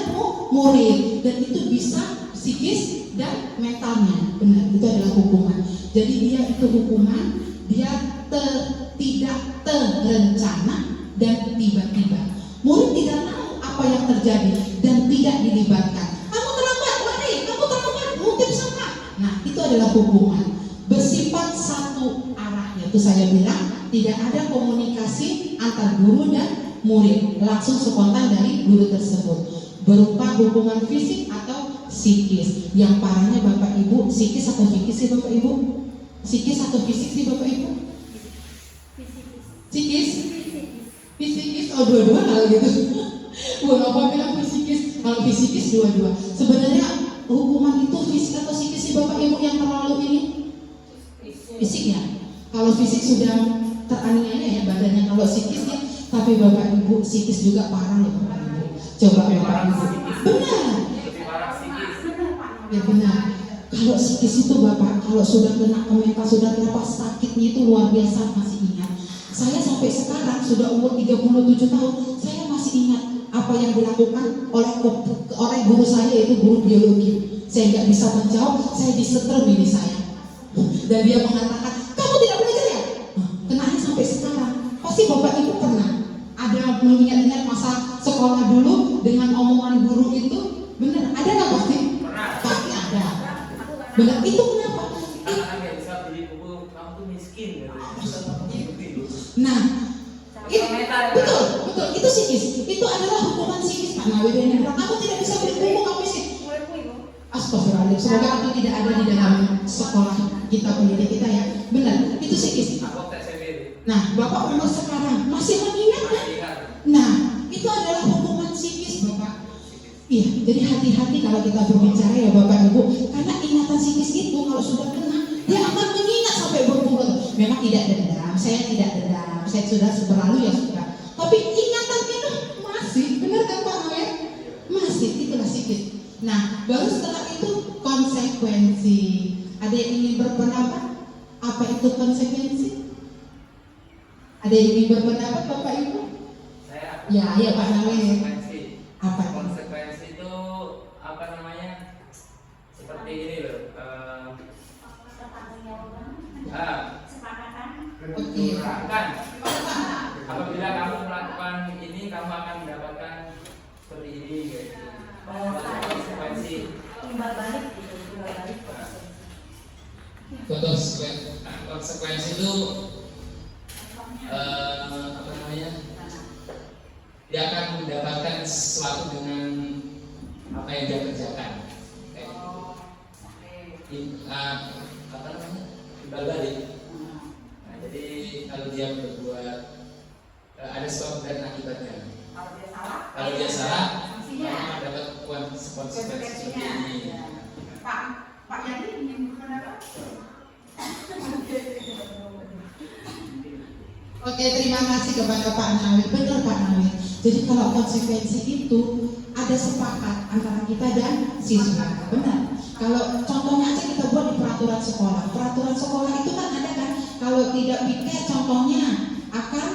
murid, dan itu bisa psikis dan mentalnya. Benar, itu adalah hukuman. Jadi dia itu hukuman, dia tidak terencana dan tiba-tiba. Murid tidak tahu apa yang terjadi dan tidak dilibatkan. Kamu terlambat, lari, kamu terlambat, mungkin sama. Nah, itu adalah hukuman. Bersifat satu arah, yaitu saya bilang tidak ada komunikasi antar guru dan murid, langsung spontan dari guru tersebut, berupa hubungan fisik atau psikis. Yang parahnya Bapak Ibu, psikis atau psikis sih Bapak Ibu? Psikis atau fisik sih Bapak Ibu? Psikis? Fisikis, oh dua-dua kalau gitu. Bu apa bilang fisikis? Kalau fisikis dua-dua. Sebenarnya hukuman itu fisik atau psikis sih Bapak Ibu yang terlalu ini? Fisik ya. Kalau fisik sudah teraniaya ya badannya, kalau psikis ya. Tapi Bapak Ibu, psikis juga parah ya Bapak Ibu. Coba Bapak Ibu. Benar. Ya benar. Kalau psikis itu Bapak, kalau sudah kena ke mental, sudah kena sakitnya itu luar biasa. Masih ingat. Saya sampai sekarang sudah umur 37 tahun, saya masih ingat apa yang dilakukan oleh guru saya, yaitu guru biologi. Saya nggak bisa menjawab, saya disetrum ini saya. Dan dia mengatakan, kamu tidak belajar ya? Kenanya sampai sekarang. Pasti Bapak Ibu pernah ada mengingat-ingat masa sekolah dulu dengan omongan guru itu, benar? Ada nggak pasti? Pasti ada. Benar, itu kenapa? Anak-anak bisa beli buku, kamu tuh miskin. Nah, betul, itu psikis. Itu adalah hukuman psikis Pak Nawir yang bilang, kamu tidak bisa beli buku, kamu miskin. Astagfirullahaladzim, semoga itu tidak ada di dalam sekolah kita, pendidik kita ya. Benar, itu psikis. Nah, Bapak umur sekarang masih mengingat kan? Nah, itu adalah hukuman psikis Bapak. Iya, jadi hati-hati kalau kita berbicara ya Bapak Ibu, karena ingatan psikis itu kalau sudah kena, dia akan mengingat sampai berbulan. Memang tidak dendam, saya tidak dendam, saya sudah berlalu ya sudah. Tapi ingatan itu masih, benar kan Pak Nawir? Masih, itulah psikis. Nah, baru setelah itu konsekuensi. Ada yang ingin berpendapat? Apa itu konsekuensi? Ada yang ingin berpendapat Bapak Ibu? Saya. Ya Pak Nawir. Apa? Konsekuensi itu apa namanya? Seperti ini loh. Kan? Apabila kamu melakukan ini, kamu akan mendapatkan seperti ini, gitu. Konsekuensi. Timbal balik gitu, timbal balik. Konsekuensi itu apa namanya? Dia akan mendapatkan sesuatu dengan apa yang dia kerjakan. Kayak gitu. Oke. Apa namanya? Timbal balik. Nah, jadi kalau dia berbuat ada sebab dan akibatnya. Kalau dia salah Kalau dia salah, maka dapat konsekuensi seperti ini. Pak Yani ingin berpendapat? Oke, terima kasih kepada Pak Nawir. Benar Pak Nawir. Jadi kalau konsekuensi itu ada sepakat antara kita dan siswa. Benar. Kalau contohnya aja kita buat di peraturan sekolah. Peraturan sekolah itu kan ada kan, kalau tidak piket contohnya akan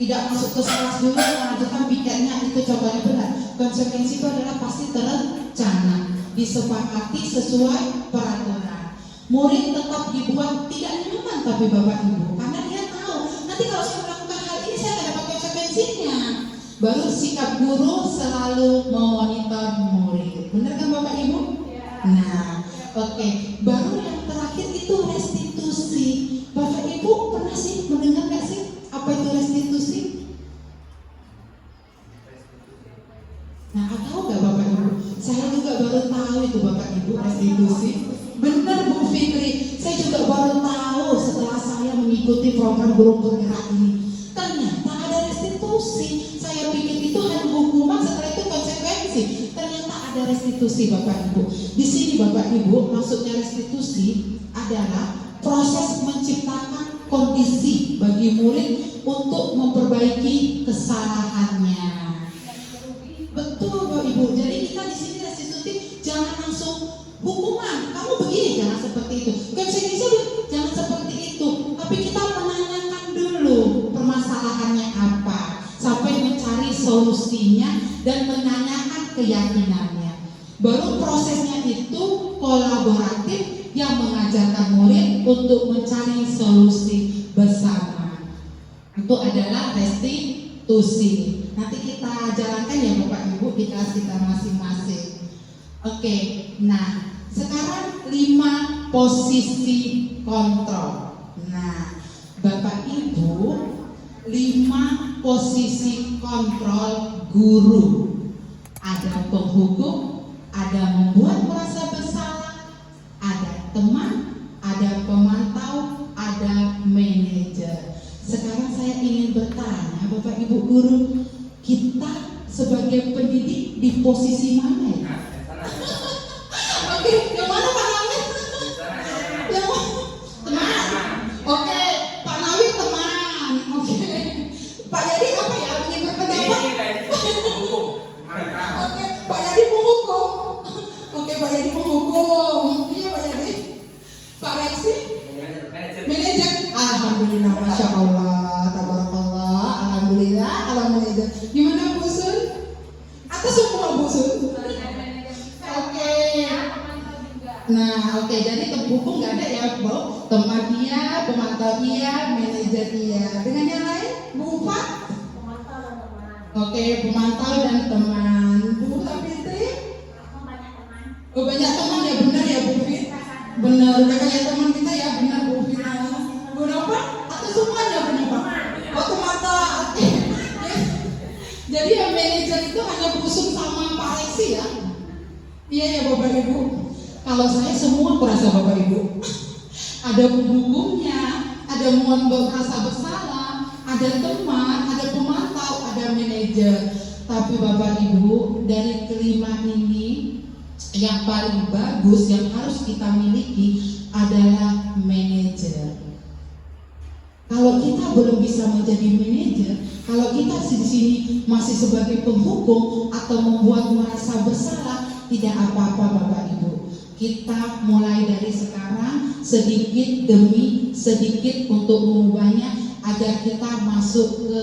tidak masuk ke kelas dulu mengajukan piketnya, itu contohnya benar. Konsekuensi itu adalah pasti terencana, disepakati sesuai peraturan. Murid tetap dibuat tidak nyaman tapi Bapak Ibu, karena dia tahu nanti kalau saya melakukan hal ini saya akan dapat konsekuensinya. Baru sikap guru selalu memonitor murid. Benar kan Bapak Ibu? Nah, oke. Baru yang terakhir itu restitusi. Bapak Ibu pernah sih mendengar nggak sih apa itu restitusi? Nah, tahu nggak Bapak Ibu? Saya juga baru tahu itu Bapak Ibu restitusi. Benar Bu Fikri, saya juga baru tahu setelah saya mengikuti program Guru Bergerak ini. Ternyata ada restitusi. Saya pikir itu hanya hukuman, setelah itu konsekuensi. Ternyata ada restitusi Bapak Ibu. Di sini Bapak Ibu, maksudnya restitusi adalah proses menciptakan kondisi bagi murid untuk memperbaiki kesalahannya. Betul Bapak Ibu. Jadi kita di sini restitusi jangan langsung hukuman. Kamu begini, jangan seperti itu. Konsekuensinya jangan seperti itu. Tapi kita menanyakan dulu permasalahannya apa, sampai mencari solusinya dan menanyakan keyakinannya. Baru prosesnya itu kolaboratif yang mengajarkan murid untuk mencari solusi bersama. Itu adalah restitusi. Nanti kita jalankan ya Bapak Ibu di kelas kita masing-masing. Oke, nah sekarang 5 posisi kontrol. Nah, Bapak Ibu, 5 posisi kontrol guru. Ada penghukum, ada membuat merasa bersalah, ada teman, ada pemantau, ada manajer. Sekarang saya ingin bertanya Bapak Ibu guru, kita sebagai pendidik di posisi mana ya? Oke, yang mana Pak Nawir? Yang teman. Oke, Pak Nawir teman. Oke. Pak Yadi apa ya? Ingin berpendapat? Oke, Pak Yadi menghukum. Oke, Pak Yadi menghukum. Iya Pak Yadi. Pak Reksi? Manajer. Alhamdulillah, masya Allah, tabarakallah, alhamdulillah, alhamdulillah. Gimana Bu Sun? Atau semua Bu Sun? Oke. Nah, oke, jadi penghukum nggak ada ya, Bu. Teman iya, pemantau iya, manajer iya. Dengan yang lain, Bu Ufat? Pemantau dan teman. Oke, pemantau dan teman. Bu Fitri? Banyak teman. Oh, banyak teman ya, benar ya Bu Fit? Benar, udah kayak teman kita ya, benar Bu Fit. Bu Nova? Atau semuanya Bu Nova? Oh, pemantau. Oke. Jadi yang manajer itu hanya Bu Sun sama Pak Alexi ya? Iya ya Bapak Ibu. Kalau saya semua kurasa Bapak Ibu. Ada hukumnya, ada mohon merasa bersalah, ada teman, ada pemantau, ada manajer. Tapi Bapak Ibu, dari kelima ini yang paling bagus yang harus kita miliki adalah manajer. Kalau kita belum bisa menjadi manajer, kalau kita di sini masih sebagai penghukum atau membuat merasa bersalah, tidak apa-apa Bapak Ibu. Kita mulai dari sekarang sedikit demi sedikit untuk mengubahnya agar kita masuk ke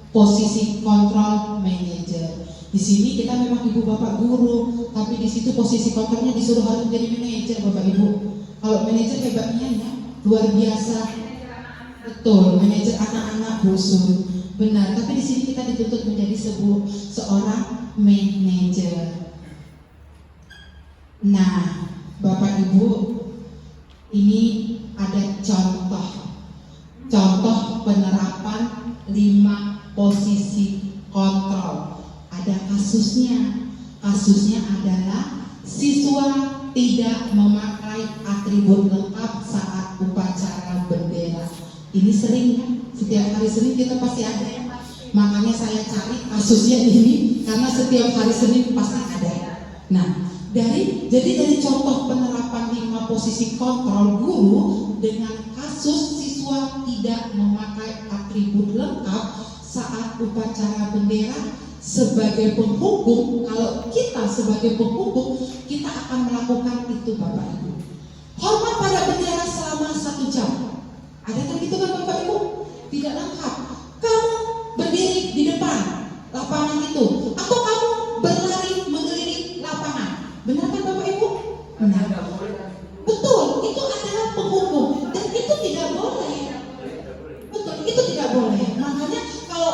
posisi kontrol manajer. Di sini kita memang ibu bapak guru, tapi di situ posisi kontrolnya disuruh harus menjadi manajer Bapak Ibu. Kalau manajer hebatnya ya luar biasa. Betul, manajer anak-anak bosun. Benar, tapi di sini kita dituntut menjadi seorang manajer. Nah, Bapak Ibu, ini ada contoh penerapan 5 posisi kontrol. Ada kasusnya. Kasusnya adalah siswa tidak memakai atribut lengkap saat upacara bendera. Ini sering kan? Setiap hari Senin kita pasti ada ya. Makanya saya cari kasusnya ini karena setiap hari Senin pasti ada. Nah, jadi dari contoh penerapan 5 posisi kontrol guru dengan kasus siswa tidak memakai atribut lengkap saat upacara bendera, sebagai penghukum, kalau kita sebagai penghukum, kita akan melakukan itu Bapak Ibu. Hormat pada bendera selama 1 jam. Ada kan gitu kan Bapak Ibu? Tidak lengkap. Kamu berdiri di depan lapangan itu, atau kamu berlari mengelilingi lapangan. Benar kan Bapak Ibu? Benar. Betul, itu adalah penghukum dan itu tidak boleh. Betul, itu tidak boleh. Makanya kalau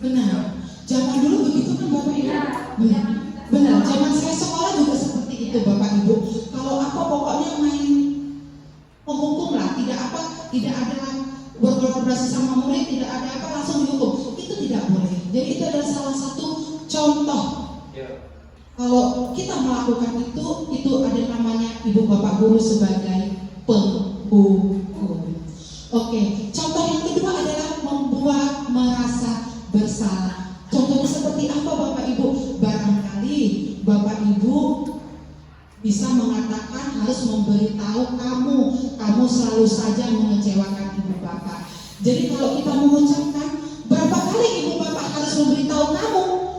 benar. Zaman dulu begitu kan Bapak Ibu? Benar. Benar. Zaman saya sekolah juga seperti itu Bapak Ibu. Kalau apa pokoknya main penghukum lah, tidak ada berkolaborasi sama murid, tidak ada apa langsung dihukum. Itu tidak boleh. Jadi itu adalah salah satu contoh. Kalau kita melakukan itu ada namanya Ibu Bapak Guru sebagai penghukum. Oke, contoh yang kedua adalah membuat merasa bersalah. Contohnya seperti apa Bapak Ibu? Barangkali Bapak Ibu bisa mengatakan harus memberitahu kamu selalu saja mengecewakan Ibu Bapak. Jadi kalau kita mengucapkan berapa kali Ibu Bapak harus memberitahu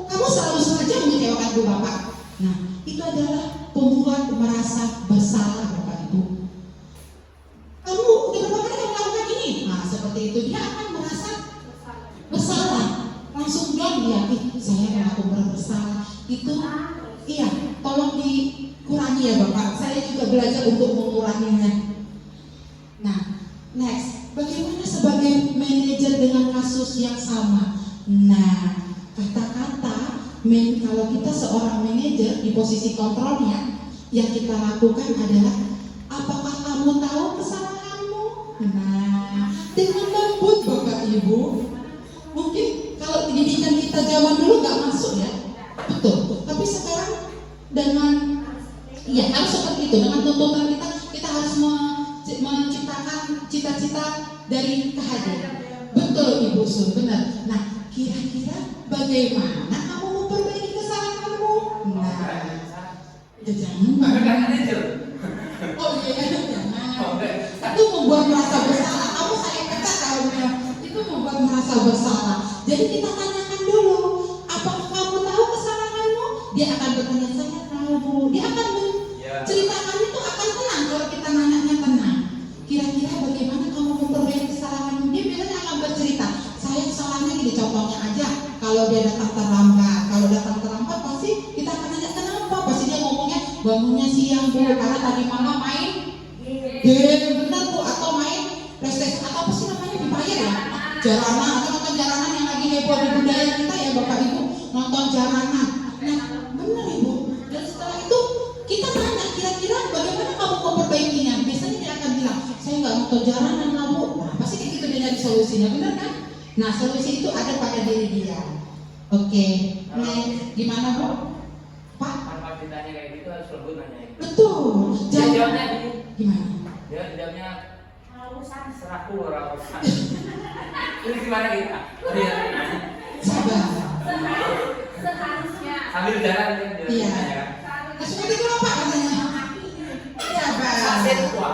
kamu selalu saja mengecewakan Ibu Bapak. Nah, itu adalah membuat merasa bersalah Bapak Ibu. Kamu udah berapa kali kamu melakukan ini? Nah, seperti itu dia akan merasa bersalah. Langsung down dia, saya melakukan bersalah. Itu iya, tolong dikurangi ya Bapak. Saya juga belajar untuk menguranginya. Nah, next, bagaimana sebagai manajer dengan kasus yang sama? Nah, kata-kata kalau kita seorang manajer di posisi kontrolnya, yang kita lakukan adalah, apakah kamu tahu kesalahanmu? Nah, dengan lembut Bapak Ibu. Mungkin kalau pendidikan kita zaman dulu nggak masuk ya, betul. Tapi sekarang dengan harus seperti itu. Dengan tuntutan kita harus menciptakan cita-cita dari kehadiran. Betul Ibu Sun, benar. Nah, kira-kira bagaimana kamu memperbaiki kesalahan kamu? Nah, jangan. Oh iya, jangan. Itu membuat merasa bersalah. Kamu saya pecat kalau bilang. Itu membuat merasa bersalah. Jadi kita tanyakan dulu, apakah kamu tahu kesalahanmu? Dia akan bertanya, saya tahu Bu. Dia akan menceritakan itu akan tenang kalau kita nanya tenang. Kira-kira bagaimana kamu memperbaiki kesalahanmu? Dia biasanya akan bercerita. Saya kesalahannya gini, contohnya aja. Kalau dia datang terlambat, pasti kita akan nanya kenapa. Pasti dia ngomongnya bangunnya siang Bu, karena tadi malam main game, benar Bu, atau main PlayStation atau apa sih namanya dibayar ya? Jalanan atau nonton jalanan yang lagi heboh di budaya kita ya Bapak Ibu, nonton jalanan. Nah, benar Ibu. Dan setelah itu kita tanya kira-kira bagaimana kamu memperbaikinya. Biasanya dia akan bilang, saya nggak nonton jalanan lah Bu. Nah, pasti kayak gitu dia nyari solusinya, benar kan? Nah, solusi itu ada pada diri dia. Oke, nah, gimana Bu? Pak? Tanpa ditanya kayak gitu harus lembut nanya itu. Betul. Jawabnya gimana? Dia jawabnya urusan serahku orang urusan. Ini gimana kita? Sabar. seharusnya Sambil jalan kan dia Iya. nanya kan. Nah, seperti itu apa katanya? Sabar. Hasil tua.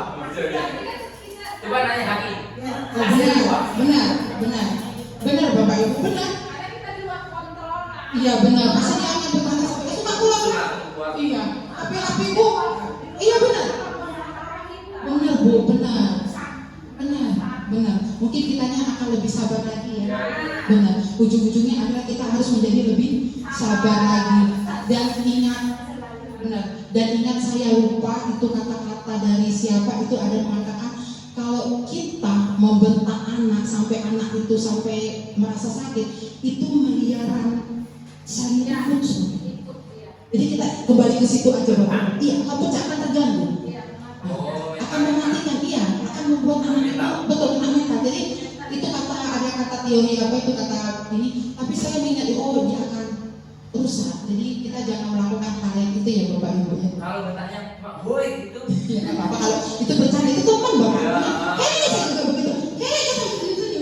Coba nanya Haki. Benar Bapak Ibu, benar. karena kita di luar kontrol. Iya benar. Pasti dia hanya bertanya seperti itu aku lakukan. Iya. Tapi Bu, iya benar. Benar Bu, benar. Mungkin kitanya akan lebih sabar lagi ya. Benar. Ujung-ujungnya adalah kita harus menjadi lebih sabar lagi. Dan ingat saya lupa itu kata-kata dari siapa itu ada mengatakan kalau kita membentak anak sampai anak itu sampai merasa sakit itu meliaran salinan musuh. Jadi kita kembali ke situ aja Bapak. Iya, kamu akan terganggu. Akan mematikan, akan membuat anak itu betul kena mental. Jadi itu ada kata teori apa itu kata ini. Tapi saya ingat dia akan rusak. Jadi kita jangan melakukan hal yang itu ya Bapak Ibu. Kalau bertanya Mak Boy gitu. Ya nggak apa-apa kalau itu bercanda, itu teman Bapak. Ya. Saya juga begitu.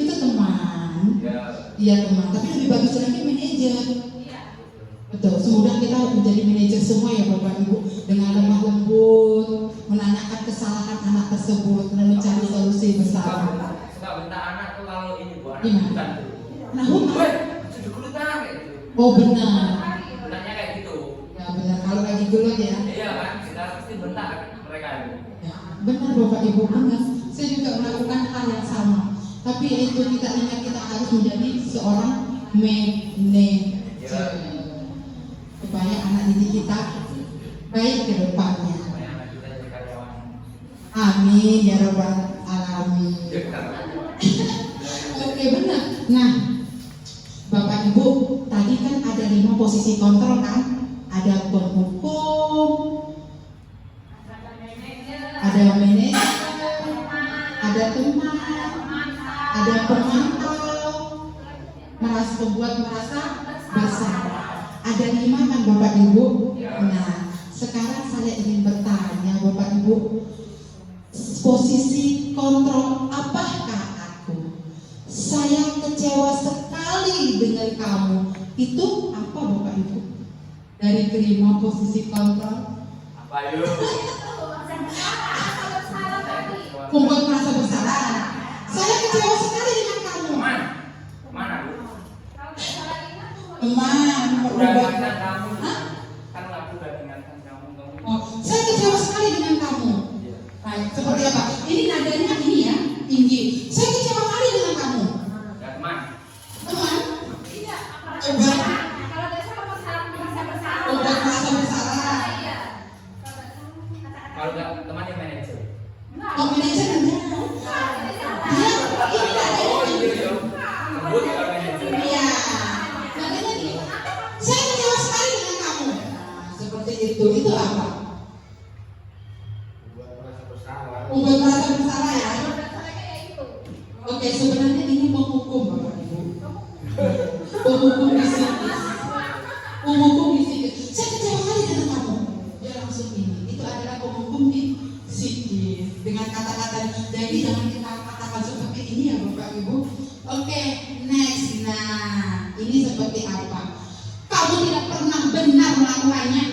Itu teman. Ya. Iya teman. Tapi lebih bagus lagi manajer. Iya. Betul. Semoga kita menjadi manajer semua ya Bapak Ibu, dengan lemah lembut menanyakan kesalahan anak tersebut dan mencari solusi bersama. Suka bentak anak tuh kalau ini Bu, anak Gimana? hutan tuh. Nah, hutan. Boy, sudah kulutan kayak gitu. Oh benar. Bentaknya kayak gitu. Ya benar. Kalau lagi gelut ya. Iya kan, kita pasti bentak mereka itu. Ya, benar Bapak Ibu, benar. Saya juga melakukan hal yang sama. Tapi itu kita ingat kita harus menjadi seorang manajer supaya anak didik kita baik ke depannya. Supaya anak kita jadi karyawan. Amin ya rabbal alamin. Ya kan. Oke benar. Nah, Bapak Ibu, tadi kan ada 5 posisi kontrol kan? Ada penghukum, ada manajer, ada teman, ada pemantau, membuat merasa bersalah. Ada 5 kan Bapak Ibu? Nah, sekarang saya ingin bertanya Bapak Ibu, posisi kontrol apakah aku? Saya kecewa sekali dengan kamu. Itu apa Bapak Ibu? Dari kelima posisi kontrol, Apa yuk? membuat merasa bersalah. Saya kecewa sekali dengan kamu. Mana Bu? Teman, Udah membuat. ingatkan kamu. Hah? Kan aku udah ingatkan kamu. Oh, saya kecewa sekali dengan kamu. Iya. Baik, seperti apa? Ini nadanya ini ya, tinggi. Saya kecewa sekali dengan kamu. Ya teman. Teman, Iya. Coba. Kalau biasa merasa bersalah. membuat merasa bersalah. Iya. Kalau nggak teman yang manajer. Oh, manajer enggak? Iya, ini nadanya. Oh iya iya. Sebut kalau manajer. Iya. Nadanya gini. Saya kecewa sekali dengan kamu. Nah, seperti itu. Itu apa? Membuat merasa bersalah ya. Oke, sebenarnya ini menghukum Bapak Ibu. Menghukum psikis. Menghukum psikis. Saya kecewa sekali dengan kamu. Dia langsung ini. Itu adalah menghukum di psikis dengan kata-kata. Jadi jangan kita katakan seperti ini ya Bapak Ibu. Oke, next. Nah, ini seperti apa? Kamu tidak pernah benar melakukannya.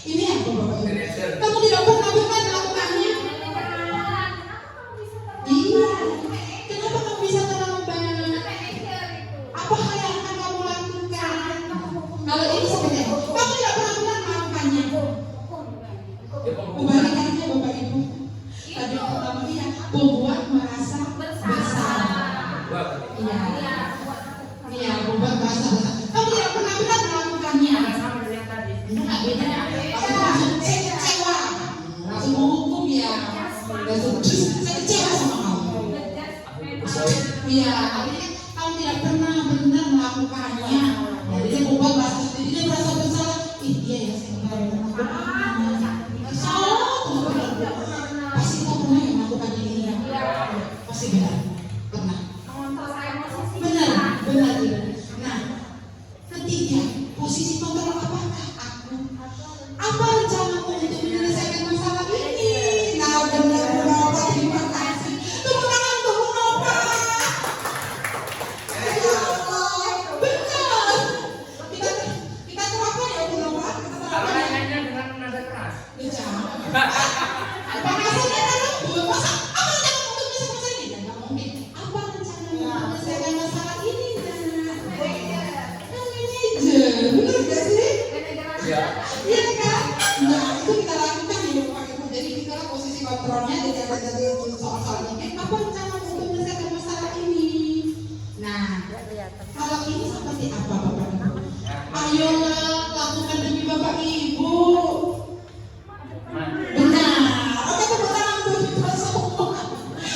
Ini apa Bapak Ibu? Manajer. Kamu tidak pernah benar melakukannya. Iya. Kenapa kamu bisa terlambat? Apa hal yang akan kamu lakukan? Kalau ini seperti apa? Kamu tidak pernah benar melakukannya. Ya penghukum. Kebalikannya Bapak Ibu. Tadi pertama dia membuat merasa bersalah. Buat. Iya. Iya, membuat merasa bersalah. Kamu tidak pernah benar melakukannya. Ada sama dengan yang tadi. Enggak beda. Kamu langsung kecewa. Langsung menghukum ya. Langsung saya kecewa sama kamu. Iya, artinya kamu tidak pernah benar melakukannya. Jadi dia membuat merasa, jadi dia merasa bersalah. Ih, dia ya saya pernah melakukannya. Salah, pasti kamu pernah yang melakukan ini ya. Pasti benar, pernah. Benar itu. Nah, ketiga, posisi kontrol apakah aku? Apa rencanamu untuk menyelesaikan masalah ini? Nah, benar Bapak, terima kasih. Tepuk tangan untuk Bapak. Ya Allah, benar. Kita terapkan ya Bu Bapak. Kita Kalau terapkan. nanyanya dengan nada keras. Ya jangan. Bahasanya kan Bu, masa apa rencana untuk menyelesaikan masalah ini? Nggak mungkin. Apa rencana untuk menyelesaikan masalah ini? Kan manajer, benar gak sih? Ya. Iya kan? Nah itu kita lakukan ya Bapak Ibu. Jadi kita posisi kontrolnya jadi soal-soal ini. Apa rencana untuk menyelesaikan masalah ini? Nah, kalau ini seperti apa Bapak Ibu? Ayolah lakukan demi Bapak Ibu. Benar. Oke, tepuk tangan buat kita semua.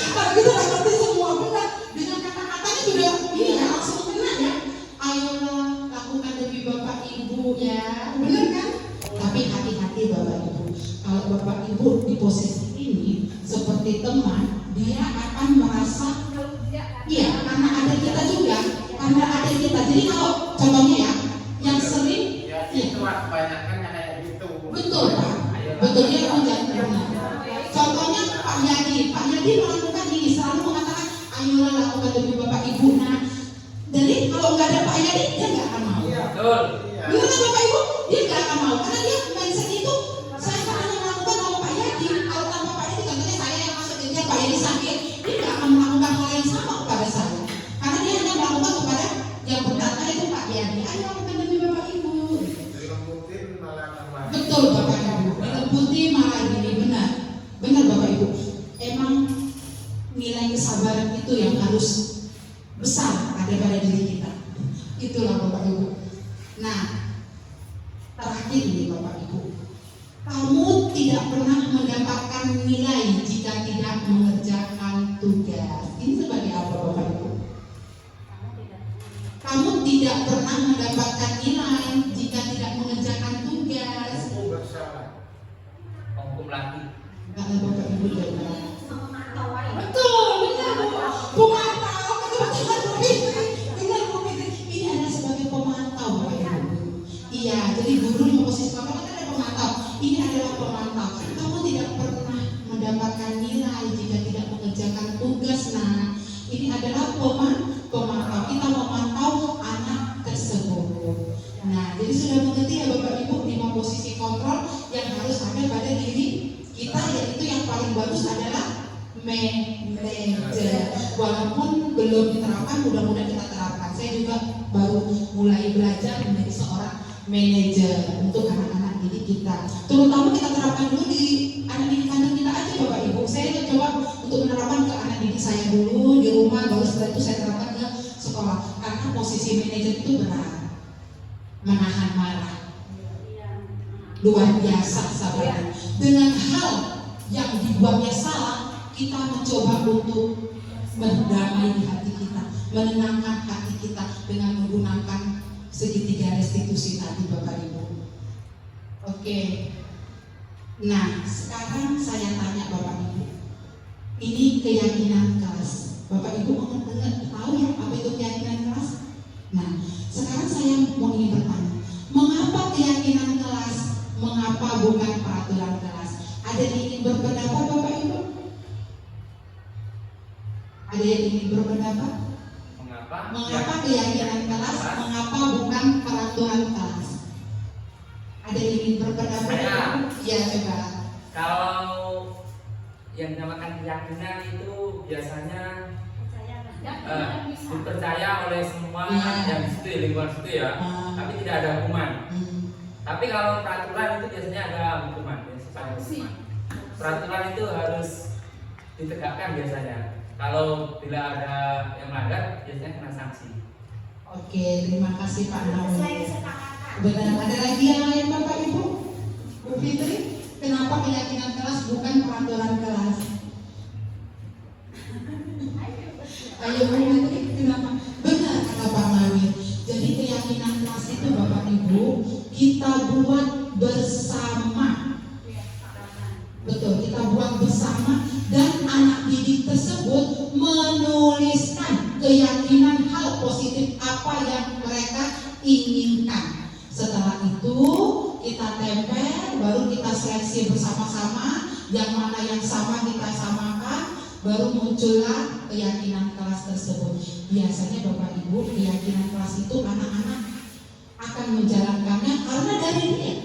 Kalau kita nggak ngerti semua benar. Dengan kata-katanya sudah ini ya langsung benar ya. Ayolah lakukan demi Bapak Ibu ya. Benar kan? Tapi hati-hati Bapak Ibu. Kalau Bapak Ibu di posisi ini seperti teman, dia akan merasa iya karena ada kita juga. karena adik kita. Jadi kalau contohnya ya, yang sering Ya itu kebanyakan yang kayak gitu. betul Pak, betul dia jangan benar. Contohnya Pak Yadi melakukan ini, selalu mengatakan ayolah lakukan demi Bapak Ibu. Nah, jadi kalau nggak ada Pak Yadi dia nggak akan mau. Betul. Gimana Bapak Ibu? Dia nggak akan mau karena dia mindset itu saya kan hanya melakukan kalau Pak Yadi. Kalau tanpa Pak Yadi, contohnya saya yang masuk kerja Pak Yadi sakit, dia nggak akan melakukan hal yang sama kepada saya. Karena dia hanya melakukan kepada yang benar, itu Pak Yadi. Ayo lakukan demi Bapak Ibu. Dilembutin malah tambah. Betul Bapak Ibu. Dilembuti malah gini, benar Bapak Ibu. Emang nilai kesabaran itu yang harus besar ada pada diri kita. Itulah Bapak Ibu. Nah, terakhir ini Bapak Ibu, kamu tidak pernah mendapatkan nilai jika tidak mengerjakan tugas. Ini sebagai apa Bapak Ibu? Kamu tidak pernah mendapatkan nilai jika tidak mengerjakan tugas. Aku bersalah. Hukum lagi. Karena Bapak Ibu jawab. Memantau aja. Betul, benar Bu. Pemantau, betul benar Bu Fitri. Ini adalah sebagai pemantau Bapak Ibu. Iya, jadi guru di posisi kamu kan ada pemantau. Ini adalah pemantau. Kamu tidak pernah mendapatkan nilai jika tidak mengerjakan tugas. Nah, ini adalah pemantau. Kita memantau anak tersebut. Nah, jadi sudah mengerti ya Bapak Ibu 5 posisi kontrol yang harus ada pada diri kita, yaitu yang paling bagus adalah manajer. Walaupun belum diterapkan, mudah-mudahan kita terapkan. Saya juga baru mulai belajar menjadi seorang manajer untuk anak-anak didik kita. Terutama kita terapkan dulu di anak didik kandung kita aja Bapak Ibu. Saya coba untuk menerapkan ke anak didik saya dulu di rumah, baru setelah itu saya terapkan ke sekolah. Karena posisi manajer itu berat, menahan marah, luar biasa sahabat. Dengan hal yang dibuatnya salah, kita mencoba untuk berdamai di hati kita, menenangkan hati kita dengan menggunakan segitiga restitusi tadi Bapak Ibu. Oke. Nah, sekarang saya tanya Bapak Ibu. Ini keyakinan kelas. Bapak Ibu dengar tahu ya apa itu keyakinan kelas? Nah, sekarang saya mau ingin bertanya, mengapa keyakinan kelas? Mengapa bukan peraturan kelas? Ada yang ingin berpendapat Bapak Ibu? Ada yang ingin berpendapat? Mengapa keyakinan kelas? Mengapa bukan peraturan kelas? Ada yang ingin berpendapat? Ya coba. Kalau yang dinamakan keyakinan itu biasanya dipercaya oleh semua yang di situ, lingkungan situ ya, tapi tidak ada hukuman. Tapi kalau peraturan itu biasanya ada hukuman, Peraturan itu harus ditegakkan biasanya. Kalau bila ada yang melanggar, biasanya kena sanksi. Oke, terima kasih Pak Nawawi. Benar, ada lagi yang lain Bapak Ibu? Bu Fitri, kenapa keyakinan kelas bukan peraturan kelas? Ayo Bu Fitri, kenapa? Benar kata Pak Nawawi. Jadi keyakinan kelas itu Bapak Ibu kita buat bersama. Betul, kita buat bersama dan anak didik tersebut menuliskan keyakinan hal positif apa yang mereka inginkan. Setelah itu kita tempel, baru kita seleksi bersama-sama, yang mana yang sama kita samakan, baru muncullah keyakinan kelas tersebut. Biasanya Bapak Ibu, keyakinan kelas itu anak-anak akan menjalankannya karena dari dia,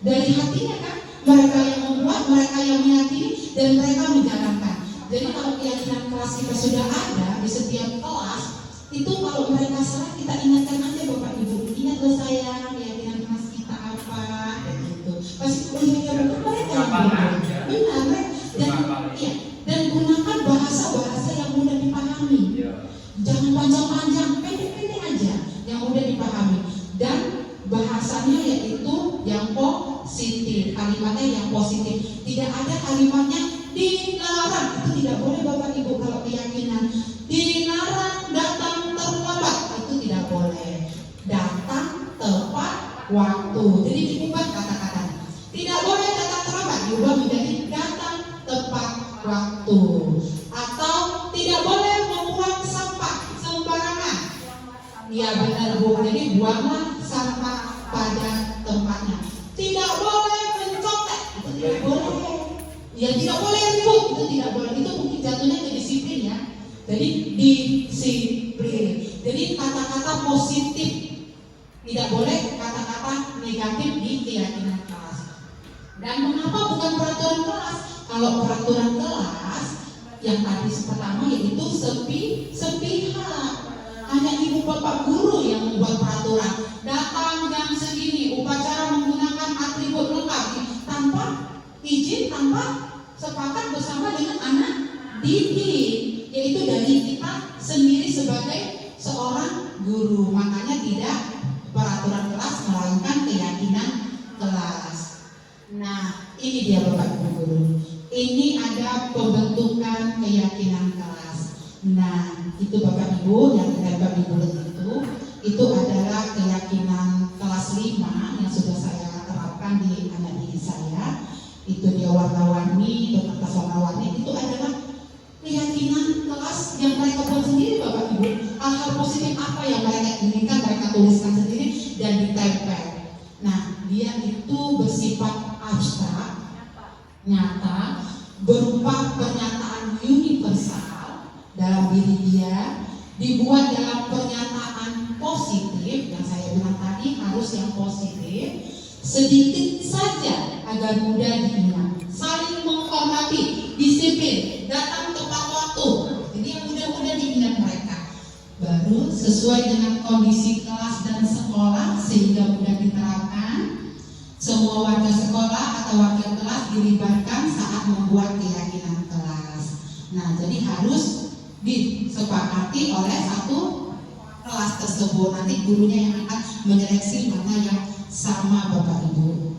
dari hatinya kan. Mereka yang membuat, mereka yang meyakini, dan mereka menjalankan. Jadi kalau keyakinan kelas kita sudah ada di setiap kelas, itu kalau mereka salah kita ingatkan aja Bapak Ibu, ingat loh saya keyakinan kelas kita apa, gitu. Pasti mereka yang benar, dan gunakan bahasa-bahasa yang mudah dipahami. Jangan panjang-panjang, pendek-pendek aja, yang mudah dipahami. Dan bahasanya yaitu yang positif, kalimatnya yang positif. Tidak ada kalimatnya dilarang, itu tidak boleh Bapak Ibu. Kalau keyakinan dilarang datang terlambat, itu tidak boleh. Datang tepat waktu, jadi diubah kata-katanya. Tidak boleh datang terlambat, diubah menjadi datang tepat waktu. Atau tidak boleh membuang sampah sembarangan. Iya benar Bu. Jadi buanglah sampah pada tempatnya. Tidak boleh mencontek, itu tidak boleh. Ya tidak boleh ribut, itu tidak boleh. Itu mungkin jatuhnya ke disiplin ya. Jadi disiplin. Jadi kata-kata positif, tidak boleh kata-kata negatif di keyakinan kelas. Dan mengapa bukan peraturan kelas? Kalau peraturan kelas yang tadi pertama yaitu sepihak. Hanya ibu bapak guru yang membuat peraturan. Datang jam segini, upacara menggunakan atribut lengkap tanpa izin, tanpa sepakat bersama dengan anak didik, yaitu dari kita sendiri sebagai seorang guru. Makanya tidak peraturan kelas melainkan keyakinan kelas. Nah, ini dia Bapak Ibu guru. Ini ada pembentukan keyakinan kelas. Nah, itu Bapak Ibu yang Bapak Ibu itu adalah keyakinan kelas 5 yang sudah saya terapkan di anak didik saya. Itu dia warna-warni, itu kertas warna-warni, itu adalah keyakinan kelas yang mereka buat sendiri Bapak Ibu. Hal-hal positif apa yang mereka inginkan mereka tuliskan sendiri dan ditempel. Nah, dia itu bersifat abstrak, nyata, berupa pernyataan universal dalam diri dia, dibuat dalam pernyataan positif yang saya bilang tadi harus yang positif, sedikit saja agar mudah diingat, saling menghormati, disiplin, datang tepat waktu, jadi yang mudah-mudah diingat mereka. Baru sesuai dengan kondisi kelas dan sekolah sehingga mudah diterapkan. Semua warga sekolah atau warga kelas dilibatkan saat membuat keyakinan kelas. Nah, jadi harus disepakati oleh satu kelas tersebut. Nanti gurunya yang akan menyeleksi mana yang sama Bapak Ibu.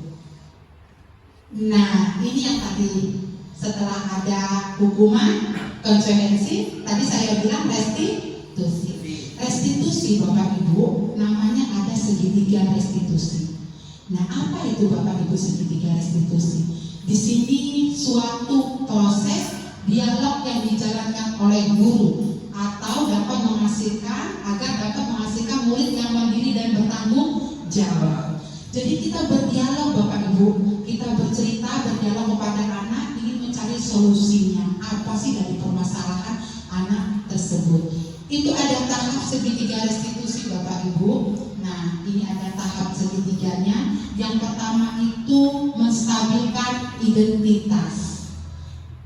Nah, ini yang tadi setelah ada hukuman, konsekuensi, tadi saya bilang restitusi. Restitusi Bapak Ibu, namanya ada segitiga restitusi. Nah, apa itu Bapak Ibu segitiga restitusi? Di sini suatu proses dialog yang dijalankan oleh guru atau dapat menghasilkan agar dapat menghasilkan murid yang mandiri dan bertanggung jawab. Jadi kita berdialog Bapak Ibu, kita bercerita, berdialog kepada anak ingin mencari solusinya. Apa sih dari permasalahan anak tersebut? Itu ada tahap segitiga restitusi Bapak Ibu. Nah, ini ada tahap segitiganya. Yang pertama itu menstabilkan identitas.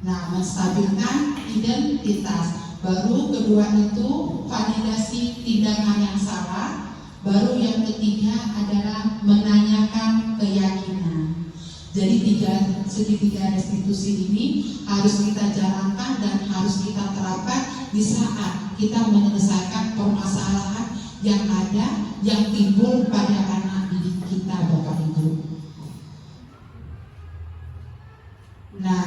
Nah, menstabilkan identitas. Baru kedua itu validasi tindakan yang salah. Baru yang ketiga adalah menanyakan keyakinan. Jadi segitiga restitusi ini harus kita jalankan dan harus kita terapkan di saat kita menyelesaikan permasalahan yang ada, yang timbul pada anak didik kita Bapak Ibu. Nah,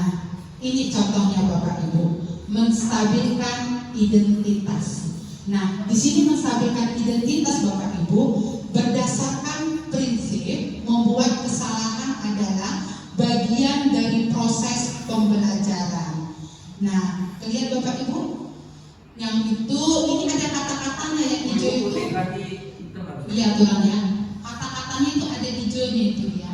ini contohnya Bapak Ibu, menstabilkan identitas. Nah, di sini menstabilkan identitas Bapak Ibu berdasarkan prinsip membuat kesalahan adalah bagian dari proses pembelajaran. Nah, lihat Bapak Ibu, yang itu ini ada kata-katanya yang hijau itu. Iya turunnya. Kata-katanya itu ada hijaunya itu ya.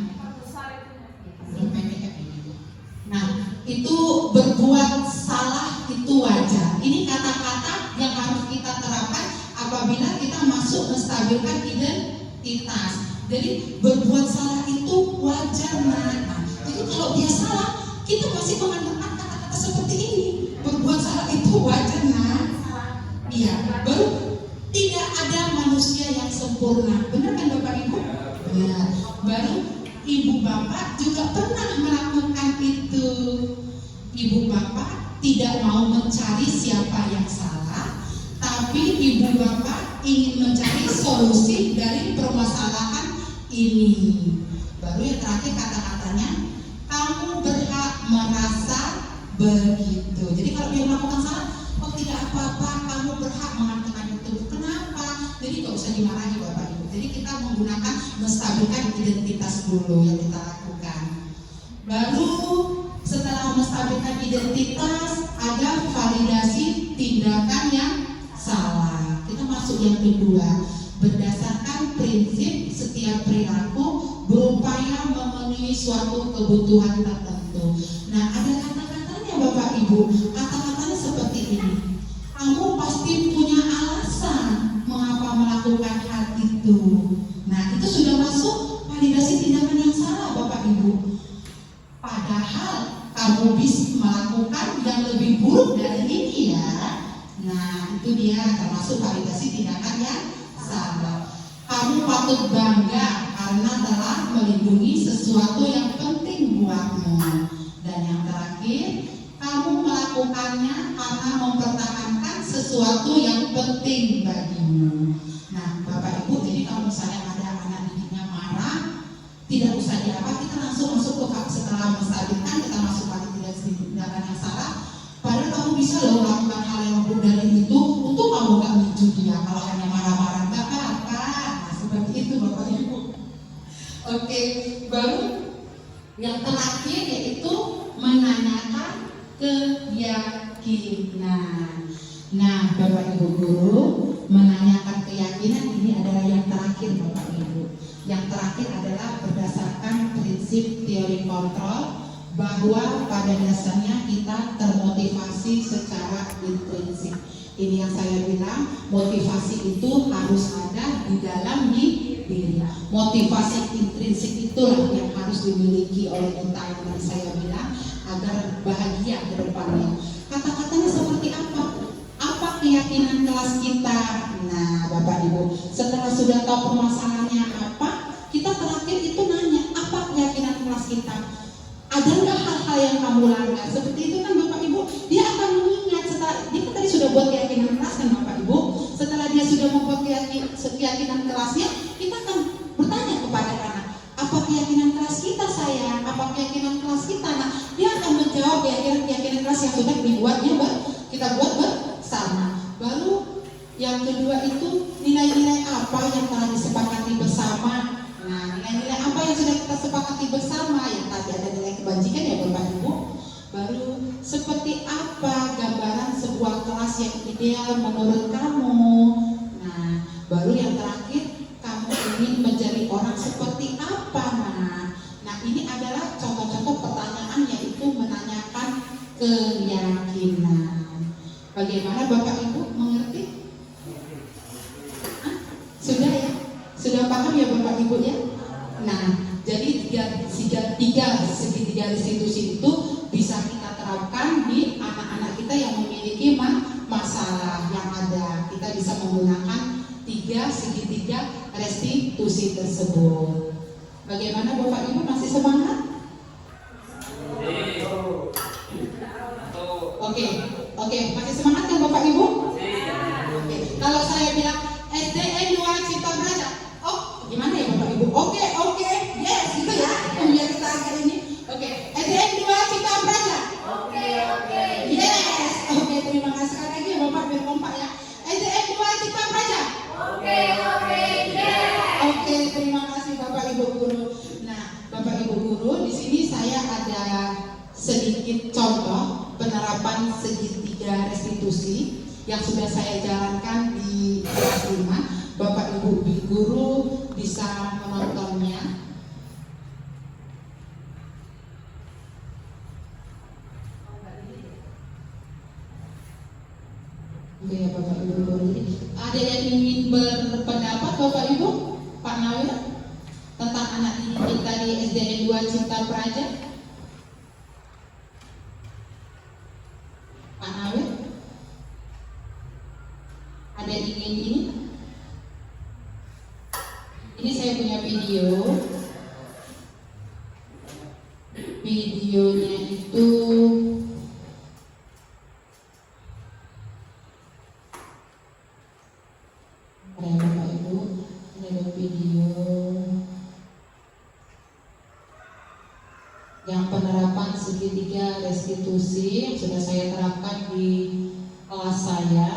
Nah, itu berbuat salah itu wajar. Ini kata-kata yang harus kita terapkan apabila kita masuk menstabilkan identitas. Jadi berbuat salah itu wajar. Nah, jadi kalau dia salah, kita masih mengandalkan kata-kata seperti ini. Berbuat salah itu wajar. Nah, iya. Baru tidak ada manusia yang sempurna. Benar kan Bapak Ibu? Benar. Baru ibu bapak juga pernah melakukan itu. Ibu bapak tidak mau mencari siapa yang salah, tapi ibu bapak ingin mencari solusi dari permasalahan ini. Baru yang terakhir kata-katanya, kamu berhak merasa begitu. Jadi kalau dia melakukan salah, oh tidak apa-apa, kamu berhak mengatakan itu. Kenapa? Jadi gak usah dimarahi Bapak Ibu. Jadi kita menggunakan menstabilkan identitas dulu yang kita lakukan. Baru setelah menstabilkan identitas, ada validasi tindakan yang salah. Kita masuk yang kedua. berdasarkan prinsip setiap perilaku berupaya memenuhi suatu kebutuhan tertentu. Nah, ada kata-katanya Bapak Ibu, kata-katanya seperti ini. Kamu pasti punya alasan mengapa melakukan hal itu. Nah, itu sudah masuk validasi tindakan yang salah Bapak Ibu. Padahal kamu bisa melakukan yang lebih buruk dari ini ya. Nah, itu dia termasuk validasi tindakan yang salah. Kamu patut bangga karena telah melindungi sesuatu yang penting buatmu. Dan yang terakhir, kamu melakukannya karena mempertahankan sesuatu yang penting bagimu. Nah, Bapak Ibu, jadi kalau misalnya ada anak didiknya marah, tidak usah diapa, kita langsung masuk ke setelah menstabilkan, kita masuk pada tindakan yang salah. Padahal kamu bisa loh melakukan hal yang lebih dari itu untuk kamu gak lucu dia. Kalau hanya marah-marah gak apa-apa. Nah, seperti itu Bapak Ibu. Oke, baru yang terakhir yaitu menanyakan keyakinan. Nah, Bapak Ibu guru, menanyakan keyakinan ini adalah yang terakhir Bapak Ibu. Yang terakhir adalah berdasarkan prinsip teori kontrol, bahwa pada dasarnya kita termotivasi secara intrinsik. Ini yang saya bilang, motivasi itu harus ada di dalam diri. Motivasi intrinsik itulah yang harus dimiliki oleh kita, yang tadi saya bilang, agar bahagia ke depannya. Kata-katanya seperti apa? Apa keyakinan kelas kita? Nah, Bapak Ibu, setelah sudah tahu permasalahannya apa, kita terakhir itu nanya, apa keyakinan kelas kita? Ada nggak hal-hal yang kamu langgar? Seperti itu kan Bapak Ibu, dia akan mengingat setelah dia kan tadi sudah buat keyakinan kelas kan Bapak Ibu. Setelah dia sudah membuat keyakinan kelasnya, kita akan bertanya kepada anak, apa keyakinan kelas kita sayang? Apa keyakinan kelas kita? Nah, dia akan menjawab keyakinan kelas yang sudah dibuatnya kita buat bersama. Baru yang kedua itu nilai-nilai apa yang telah disepakati bersama. Nah, nilai-nilai apa yang sudah kita sepakati bersama? Yang tadi ada nilai kebajikan ya Bapak Ibu. Baru seperti apa gambaran sebuah kelas yang ideal menurut kamu? Nah, baru yang terakhir, kamu ingin menjadi orang seperti apa? Nah, ini adalah contoh-contoh pertanyaan, yaitu menanyakan keyakinan. Bagaimana Bapak Ibu mengerti? Sudah ya? Sudah paham ya Bapak Ibu ya? Nah, jadi segitiga restitusi itu bisa kita terapkan di anak-anak kita yang memiliki masalah yang ada. Kita bisa menggunakan 3 segitiga restitusi tersebut. Bagaimana Bapak Ibu, masih semangat? Oke, masih semangat kan Bapak Ibu? Oke. Kalau saya bilang SDN 2 Cipta Braja, oh gimana ya Bapak Ibu? Oke, yes gitu ya. Biar kita agak ini. Oke, SDN 2 Cipta Braja. Oke. Yes. Oke, terima kasih sekali lagi ya Bapak, biar kompak ya. SDN 2 Cipta Braja. Oke, yes. Oke, terima kasih Bapak Ibu guru. Nah, Bapak Ibu guru, di sini saya ada sedikit contoh penerapan segitiga restitusi yang sudah saya jalankan di kelas 5. Bapak Ibu guru bisa menontonnya. Oke ya Bapak Ibu guru. Ada yang ingin berpendapat Bapak Ibu? Pak Nawir tentang anak didik dari SDN 2 Cipta Praja? Pak Nawir? Ada yang ingin ini? Ini saya punya video. Videonya itu ada Bapak Ibu, ini ada video yang penerapan segitiga restitusi yang sudah saya terapkan di kelas saya.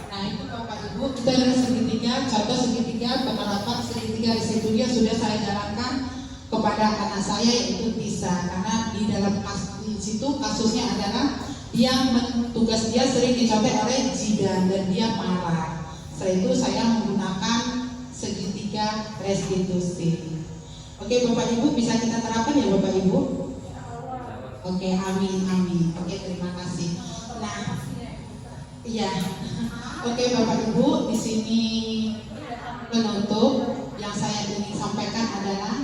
Nah itu Bapak Ibu, kita dari segitiga, contoh segitiga, penerapan segitiga residunya sudah saya jalankan kepada anak saya yaitu Tisa, karena di dalam di situ kasusnya adalah tugas dia sering dicapai oleh Jidan dan dia marah. Setelah itu saya menggunakan segitiga restitusi. Oke Bapak Ibu, bisa kita terapkan ya Bapak Ibu? Oke, amin amin. Oke, terima kasih. Nah, iya. Oke Bapak Ibu, di sini penutup yang saya ingin sampaikan adalah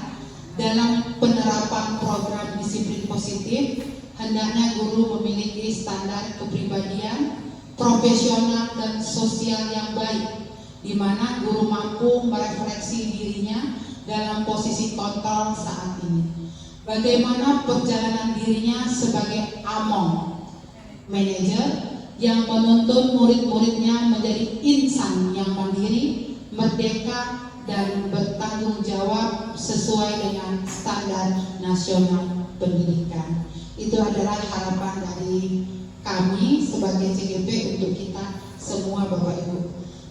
dalam penerapan program disiplin positif, hendaknya guru memiliki standar kepribadian, profesional dan sosial yang baik, di mana guru mampu merefleksi dirinya dalam posisi kontrol saat ini. Bagaimana perjalanan dirinya sebagai among manajer yang menuntun murid-muridnya menjadi insan yang mandiri, merdeka, dan bertanggung jawab sesuai dengan standar nasional pendidikan. Itu adalah harapan dari kami sebagai CGP untuk kita semua Bapak Ibu.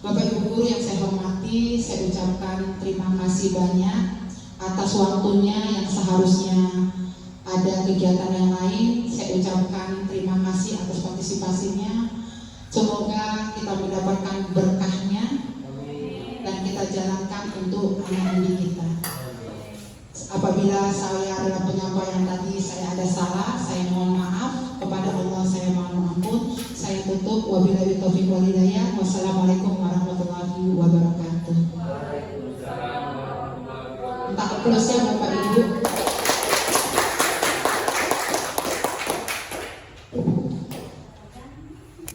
Bapak Ibu guru yang saya hormati, saya ucapkan terima kasih banyak atas waktunya yang seharusnya ada kegiatan yang lain. Saya ucapkan terima kasih atas partisipasinya. Semoga kita mendapatkan berkahnya dan kita jalankan untuk anak didik kita. Apabila saya adalah penyampaian tadi saya ada salah, saya mohon maaf. Kepada Allah saya mohon ampun. Saya tutup. Wabillahi taufiq wal hidayah. Wassalamualaikum warahmatullahi wabarakatuh. Tak close ya Bapak Ibu.